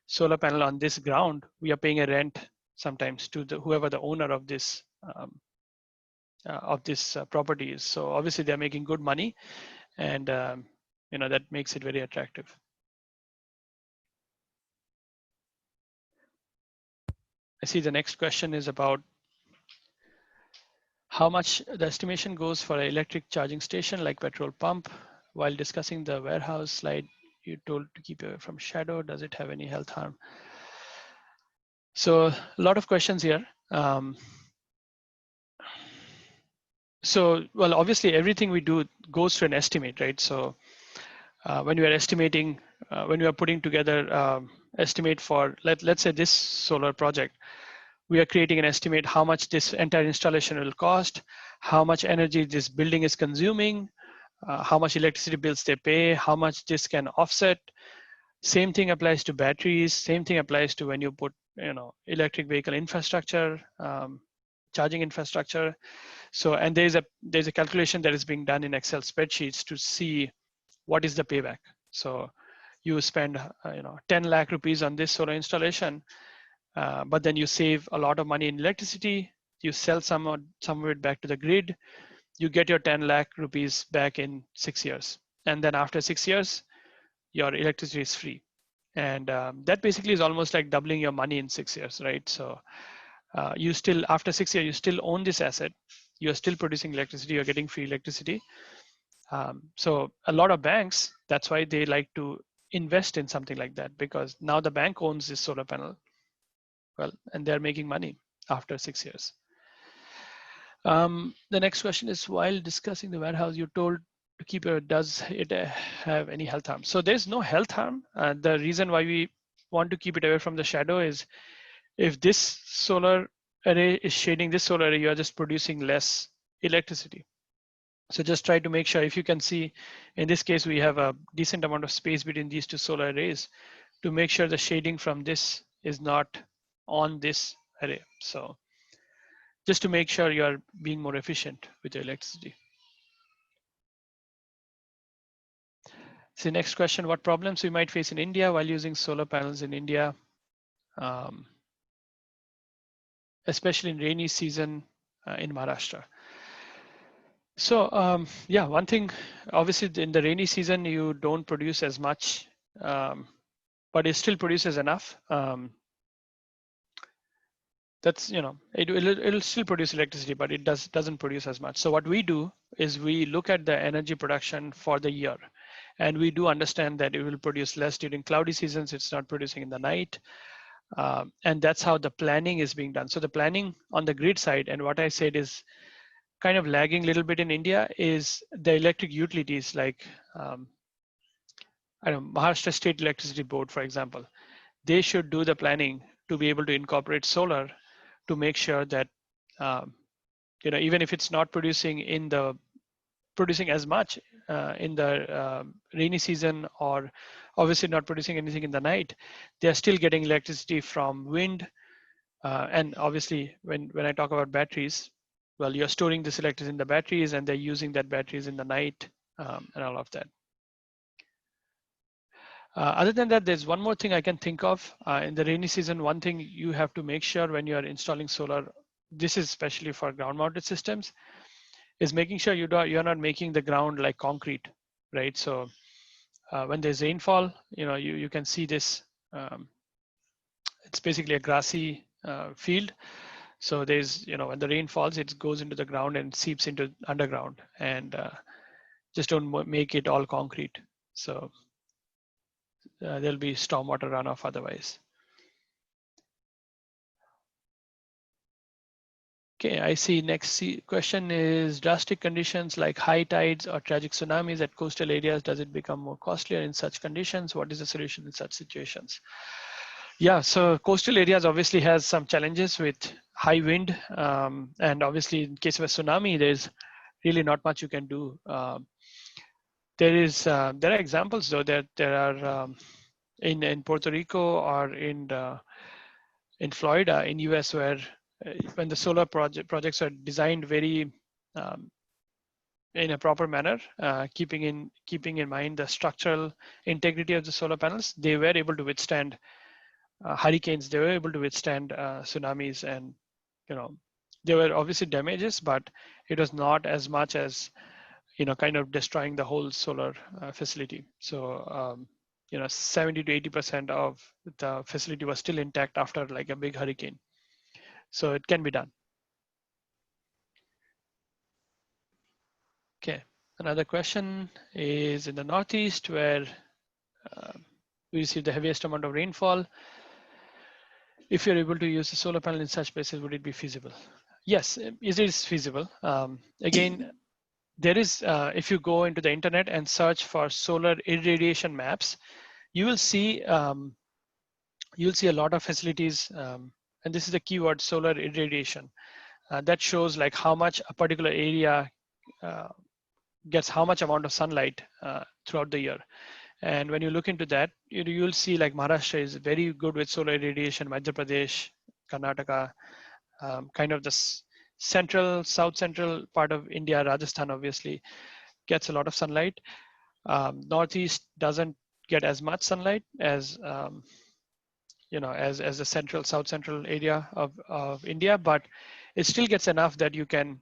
solar panel on this ground, we are paying a rent sometimes to whoever the owner of this property is. So obviously they're making good money, and that makes it very attractive. I see the next question is about how much the estimation goes for an electric charging station like petrol pump. While discussing the warehouse slide, you told to keep away from shadow. Does it have any health harm? So a lot of questions here. So, well, obviously everything we do goes to an estimate, right? So when you are estimating, when you are putting together estimate for, let's say this solar project, we are creating an estimate how much this entire installation will cost, how much energy this building is consuming, how much electricity bills they pay, how much this can offset. Same thing applies to batteries. Same thing applies to when you put, electric vehicle infrastructure, charging infrastructure. So, and there's a calculation that is being done in Excel spreadsheets to see what is the payback. So you spend, 10 lakh rupees on this solar installation, but then you save a lot of money in electricity. You sell some of it back to the grid. You get your 10 lakh rupees back in 6 years. And then after 6 years, your electricity is free. And that basically is almost like doubling your money in 6 years, right? So you still, after 6 years, you still own this asset. You're still producing electricity, you're getting free electricity. So a lot of banks, that's why they like to invest in something like that, because now the bank owns this solar panel, well, and they're making money after 6 years. The next question is, while discussing the warehouse, you told to keep it, does it have any health harm? So there's no health harm. The reason why we want to keep it away from the shadow is, if this solar array is shading this solar array, you are just producing less electricity. So just try to make sure, if you can see, in this case, we have a decent amount of space between these two solar arrays, to make sure the shading from this is not on this array. So just to make sure you are being more efficient with your electricity. So next question, what problems we might face in India while using solar panels in India, especially in rainy season in Maharashtra? So yeah, one thing, obviously in the rainy season, you don't produce as much, but it still produces enough. That's, it'll still produce electricity, but it doesn't produce as much. So what we do is we look at the energy production for the year, and we do understand that it will produce less during cloudy seasons. It's not producing in the night. And that's how the planning is being done. So the planning on the grid side, and what I said is kind of lagging a little bit in India, is the electric utilities like, I don't know, Maharashtra State Electricity Board, for example. They should do the planning to be able to incorporate solar to make sure that, even if it's not producing in the producing as much in the rainy season, or obviously not producing anything in the night, they're still getting electricity from wind. And obviously, when I talk about batteries, well, you're storing this electricity in the batteries, and they're using that batteries in the night, and all of that. Other than that, there's one more thing I can think of. In the rainy season, one thing you have to make sure when you are installing solar, this is especially for ground-mounted systems, is making sure you're not making the ground like concrete, right? So when there's rainfall, you can see this. It's basically a grassy field. So there's, when the rain falls, it goes into the ground and seeps into underground, and just don't make it all concrete. So there'll be stormwater runoff otherwise. Okay, I see next question is drastic conditions like high tides or tragic tsunamis at coastal areas. Does it become more costlier in such conditions? What is the solution in such situations? Yeah, so coastal areas obviously has some challenges with high wind. And obviously in case of a tsunami, there's really not much you can do. There are examples though that there are in Puerto Rico or in Florida in US, where when the solar projects are designed very in a proper manner, keeping in mind the structural integrity of the solar panels, they were able to withstand hurricanes. They were able to withstand tsunamis, and there were obviously damages, but it was not as much as kind of destroying the whole solar facility. So 70 to 80% of the facility was still intact after like a big hurricane. So it can be done. Okay, another question is in the Northeast, where we receive the heaviest amount of rainfall. If you're able to use a solar panel in such places, would it be feasible? Yes, it is feasible. Again, there is, if you go into the internet and search for solar irradiation maps, you will see a lot of facilities, and this is the keyword, solar irradiation, that shows like how much a particular area gets how much amount of sunlight throughout the year. And when you look into that, you'll see like Maharashtra is very good with solar irradiation, Madhya Pradesh, Karnataka, kind of the south central part of India, Rajasthan obviously gets a lot of sunlight. Northeast doesn't get as much sunlight as as the south central area of India, but it still gets enough that you can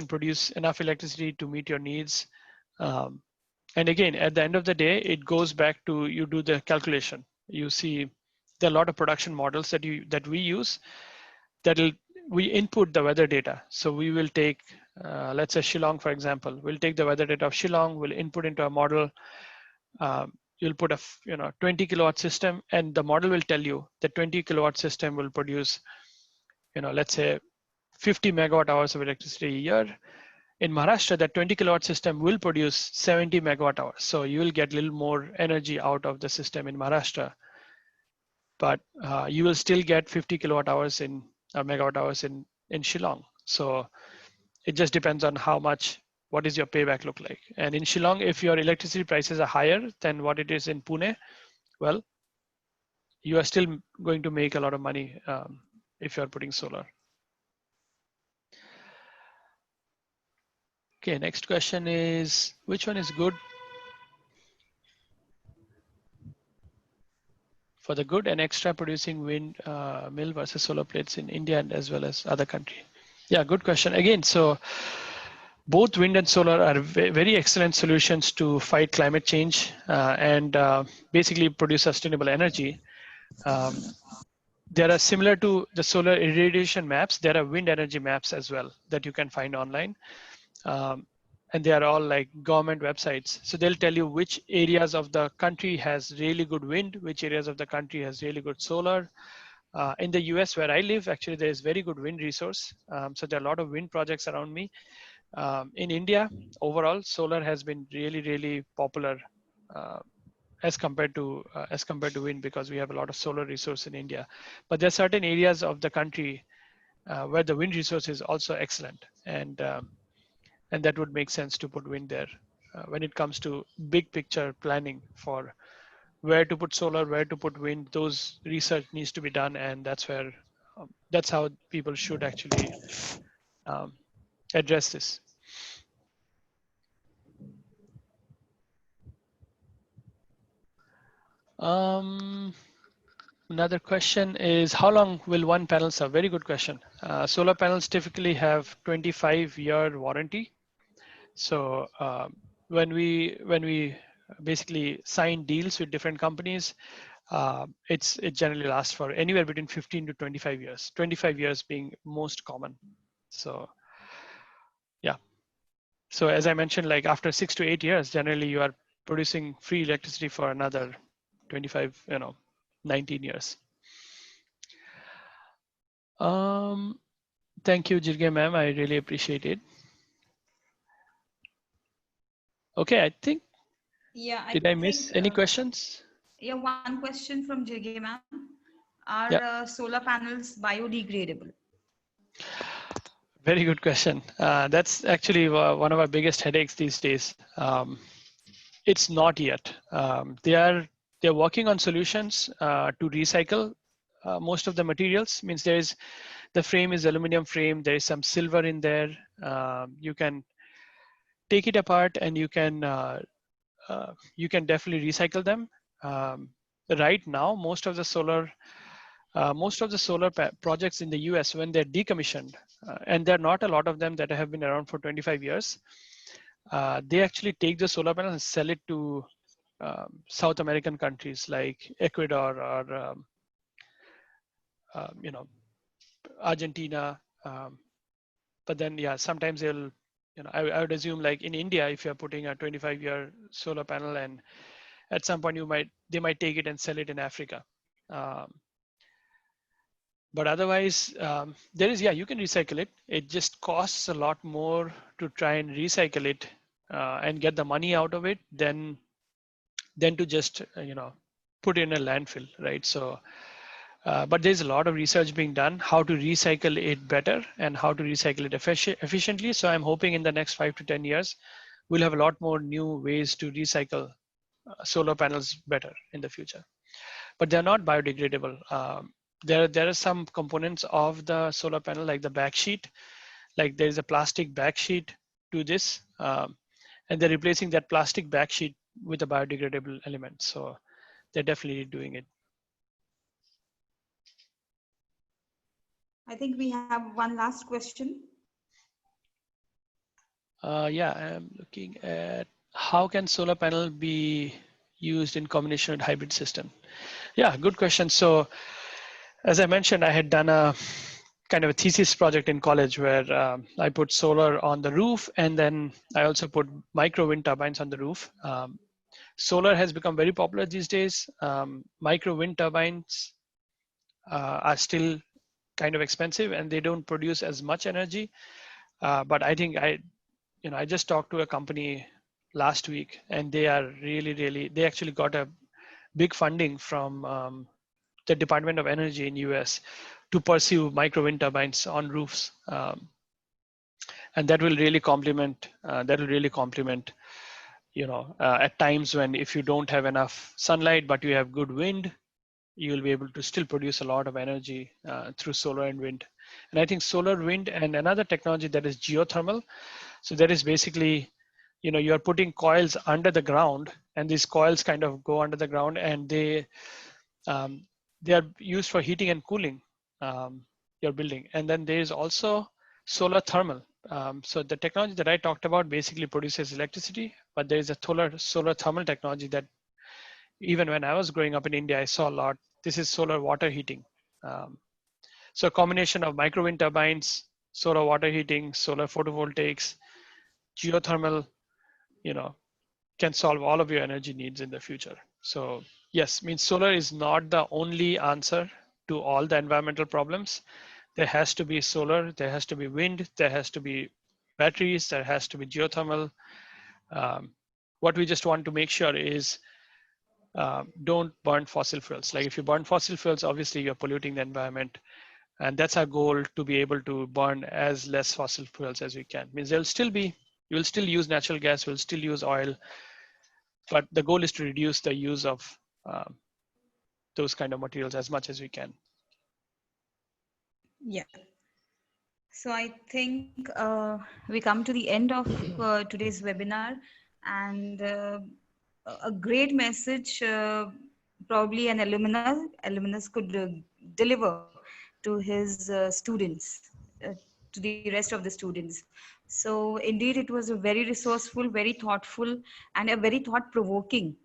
produce enough electricity to meet your needs. And again, at the end of the day, it goes back to you do the calculation. You see there are a lot of production models that we use we input the weather data. So we will take, let's say Shillong, for example, we'll take the weather data of Shillong, we'll input into a model. You'll put a 20 kilowatt system, and the model will tell you the 20 kilowatt system will produce, let's say 50 megawatt hours of electricity a year. In Maharashtra, that 20 kilowatt system will produce 70 megawatt hours. So you will get a little more energy out of the system in Maharashtra, but you will still get 50 kilowatt hours in megawatt hours in Shillong. So it just depends on what is your payback look like. And in Shillong, if your electricity prices are higher than what it is in Pune, well, you are still going to make a lot of money if you're putting solar. Okay, next question is, which one is good for the good and extra producing wind mill versus solar plates in India and as well as other countries? Yeah, good question. Again, so both wind and solar are very excellent solutions to fight climate change and basically produce sustainable energy. There are similar to the solar irradiation maps, there are wind energy maps as well that you can find online. And they are all like government websites. So they'll tell you which areas of the country has really good wind, which areas of the country has really good solar. In the US where I live, actually there is very good wind resource. So there are a lot of wind projects around me. In India, overall, solar has been really, really popular as compared to wind, because we have a lot of solar resource in India. But there are certain areas of the country where the wind resource is also excellent. And and that would make sense to put wind there. When it comes to big picture planning for where to put solar, where to put wind, those research needs to be done, and that's where that's how people should actually um, address this. Another question is, how long will one panel serve? Very good question. Solar panels typically have 25-year warranty. So when we basically sign deals with different companies, it generally lasts for anywhere between 15 to 25 years. 25 years being most common. So yeah. So as I mentioned, like after 6 to 8 years, generally you are producing free electricity for another 25, 19 years. Thank you, Jirge ma'am. I really appreciate it. Okay, I think. Yeah. Did I miss any questions? Yeah, one question from Jirge ma'am. Are Yeah. solar panels biodegradable? Very good question. That's actually one of our biggest headaches these days. It's not yet. They're working on solutions to recycle most of the materials. Means the frame is aluminum frame. There is some silver in there. You can take it apart and you can definitely recycle them. Right now, most of the solar projects in the US, when they're decommissioned, and there are not a lot of them that have been around for 25 years, they actually take the solar panels and sell it to South American countries like Ecuador or Argentina. But then, yeah, sometimes they'll, I would assume like in India, if you're putting a 25-year solar panel, and at some point they might take it and sell it in Africa. But otherwise, you can recycle it. It just costs a lot more to try and recycle it and get the money out of it than to just, put in a landfill, right? So, but there's a lot of research being done how to recycle it better and how to recycle it efficiently. So I'm hoping in the next 5 to 10 years, we'll have a lot more new ways to recycle solar panels better in the future. But they're not biodegradable. There are some components of the solar panel, like the back sheet, like there is a plastic back sheet to this, and they're replacing that plastic back sheet with a biodegradable element. So they're definitely doing it. I think we have one last question. Yeah, I'm looking at how can solar panel be used in combination with hybrid system? Yeah, good question. So as I mentioned, I had done a kind of a thesis project in college where I put solar on the roof, and then I also put micro wind turbines on the roof. Solar has become very popular these days. Micro wind turbines are still kind of expensive and they don't produce as much energy. But I think I just talked to a company last week, and they are they actually got a big funding from the Department of Energy in US to pursue micro wind turbines on roofs. And that will really complement, at times when if you don't have enough sunlight, but you have good wind, you will be able to still produce a lot of energy through solar and wind. And I think solar, wind, and another technology that is geothermal. So that is basically, you are putting coils under the ground, and these coils kind of go under the ground, and they are used for heating and cooling your building. And then there is also solar thermal. So the technology that I talked about basically produces electricity, but there is a solar thermal technology that even when I was growing up in India, I saw a lot. This is solar water heating. So a combination of micro wind turbines, solar water heating, solar photovoltaics, geothermal, can solve all of your energy needs in the future. So yes, means solar is not the only answer to all the environmental problems. There has to be solar, there has to be wind, there has to be batteries, there has to be geothermal. What we just want to make sure is don't burn fossil fuels. Like if you burn fossil fuels, obviously you're polluting the environment. And that's our goal, to be able to burn as less fossil fuels as we can. Means there'll still be You will still use natural gas, you will still use oil, but the goal is to reduce the use of those kind of materials as much as we can. Yeah. So I think we come to the end of today's webinar, and a great message probably an alumnus could deliver to his students, to the rest of the students. So indeed, it was a very resourceful, very thoughtful, and a very thought-provoking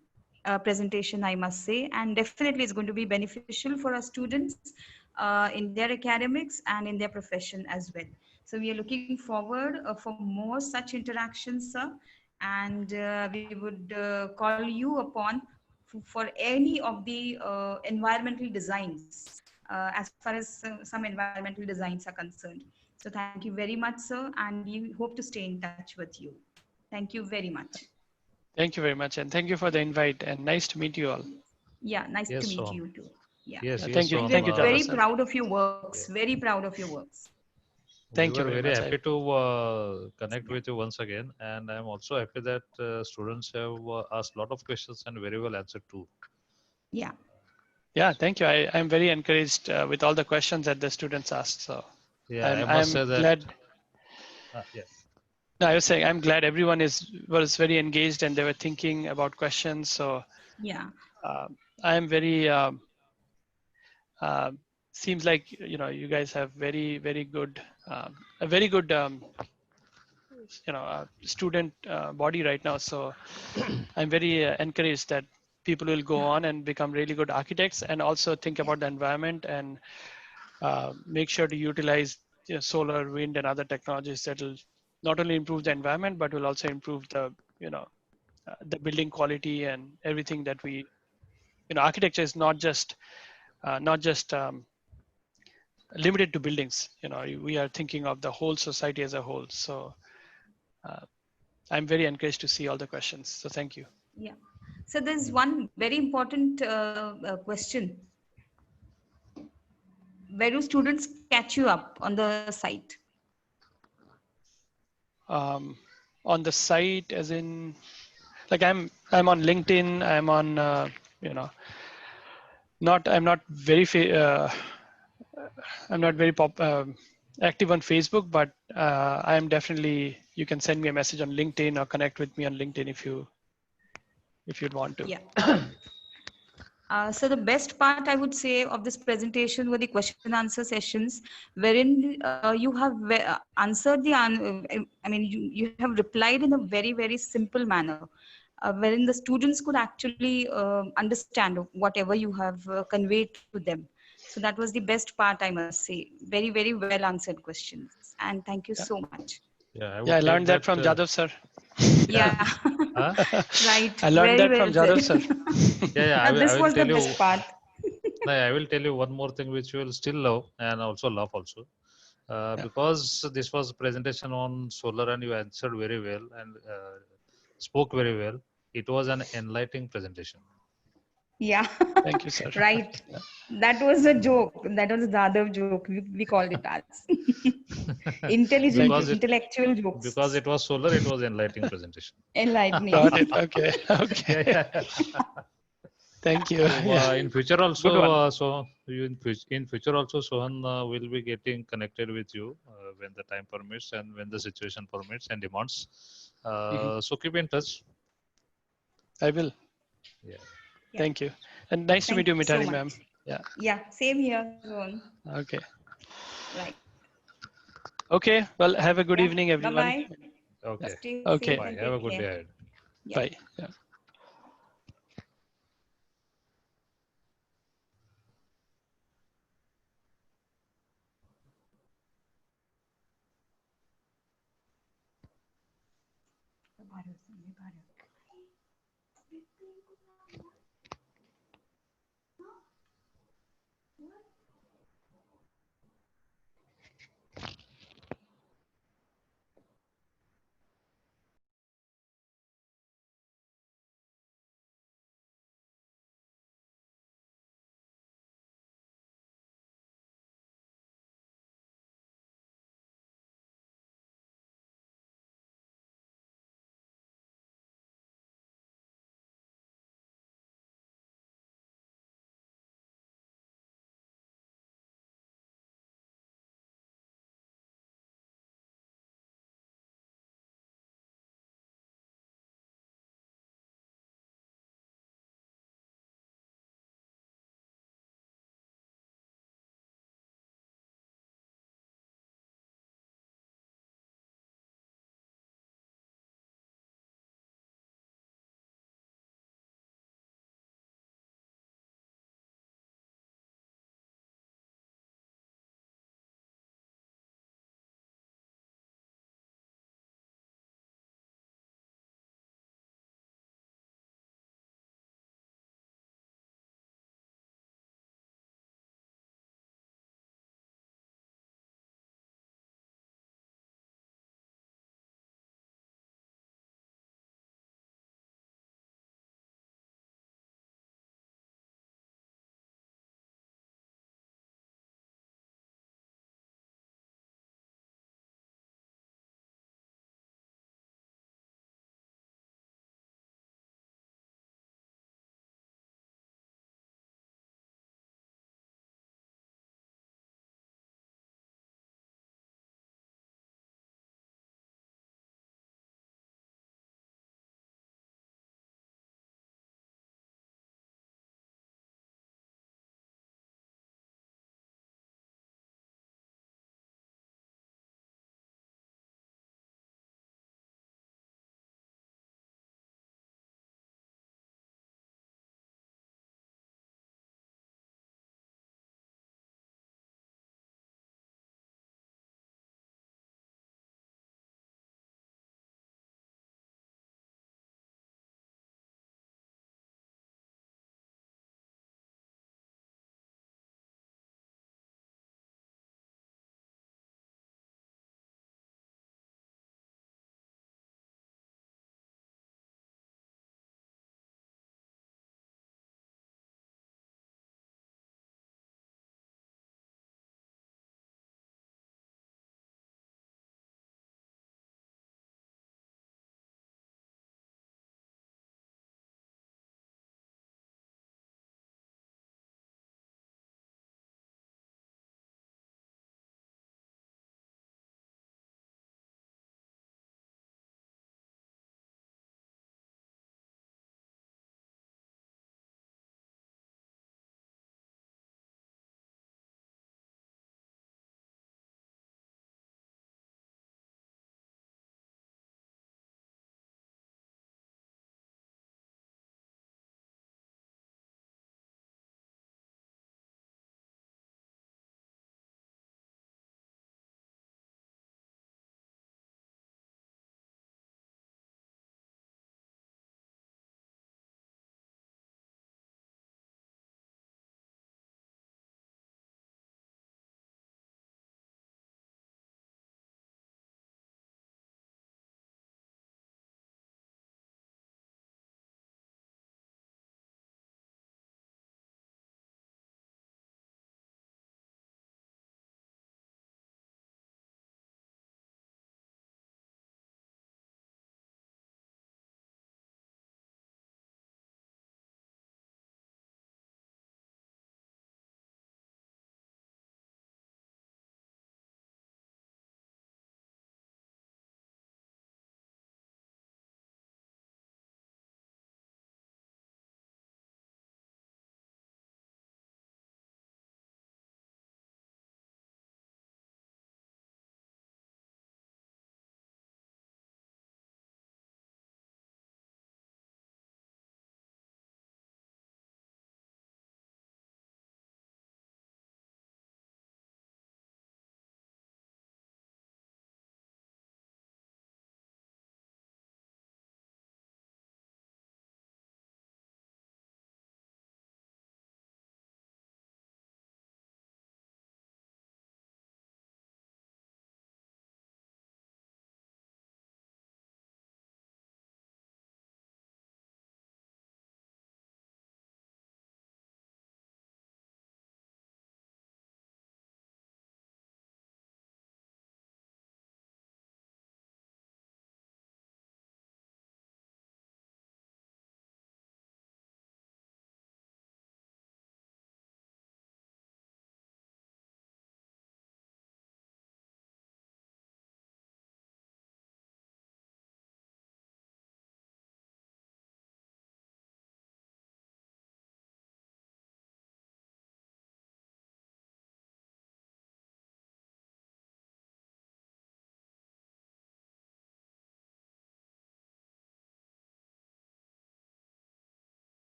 presentation, I must say, and definitely it's going to be beneficial for our students in their academics and in their profession as well. So we are looking forward for more such interactions, sir, and we would call you upon for any of the environmental designs as far as some environmental designs are concerned. So thank you very much, sir, and we hope to stay in touch with you. Thank you very much. Thank you very much, and thank you for the invite, and nice to meet you all. Yeah, nice to Yes, meet Sohan. you too. Yeah. Yes, Thank you, And Sohan. thank you, we're very Jadhav sir. proud of your works, Yeah. very proud of your works. We Thank you were very very much. happy to connect with you once again, and I'm also happy that students have asked a lot of questions and very well answered too. Yeah. Yeah, thank you. I'm very encouraged with all the questions that the students asked. So Yeah, I must I'm say that. glad. Yeah. No, I was saying I'm glad everyone was very engaged and they were thinking about questions. So Yeah. I'm very seems like you guys have very good a very good student body right now. So I'm very encouraged that people will go on and become really good architects and also think about the environment and make sure to utilize solar, wind, and other technologies that will not only improve the environment but will also improve the building quality and everything that we architecture is not just limited to buildings. We are thinking of the whole society as a whole. So uh, I'm very encouraged to see all the questions. So thank you. Yeah. So there's one very important question. Where do students catch you up on the site? On the site, as in, like I'm on LinkedIn. I'm on you know not I'm not very I'm not very active on Facebook, but I am definitely. You can send me a message on LinkedIn or connect with me on LinkedIn if you'd want to. Yeah. So the best part, I would say, of this presentation were the question answer sessions, wherein you have answered I mean, you have replied in a very simple manner, wherein the students could actually understand whatever you have conveyed to them. So that was the best part, I must say. Very well answered questions, and thank you Yeah, so much. Yeah, I yeah, I would take learned that that. from Jadhav sir. Yeah, Yeah. Huh? right. I learned Very that well from said. Jadhav sir. Yeah, yeah. Now I this will was the tell best you. part. No, I will tell you one more thing which you will still love and also love also. Yeah. Because this was presentation on solar and you answered very well and spoke very well. It was an enlightening presentation. Yeah, Thank you, sir. right. Yeah. That was a joke. That was the other joke. We called it as intelligent, Thank you. because intellectual because jokes. it was solar, it was enlightening presentation. Enlightening. Got it. Okay. Okay. Yeah, yeah. Thank you. So Yeah. in future also, Good one. in future also, Sohan will be getting connected with you when the time permits and when the situation permits and demands. Mhm. So keep in touch. I will. Yeah. Yeah. Thank you. And nice to meet Thank you, you so Mithali much. ma'am. Yeah. Yeah, same here, Zone. Okay. Right. Okay. Well, have a good Yeah. evening, Bye everyone. bye. Yeah. Okay. Stay safe Okay. Bye. and Have a take good day care. ahead. Yeah. Bye. Yeah.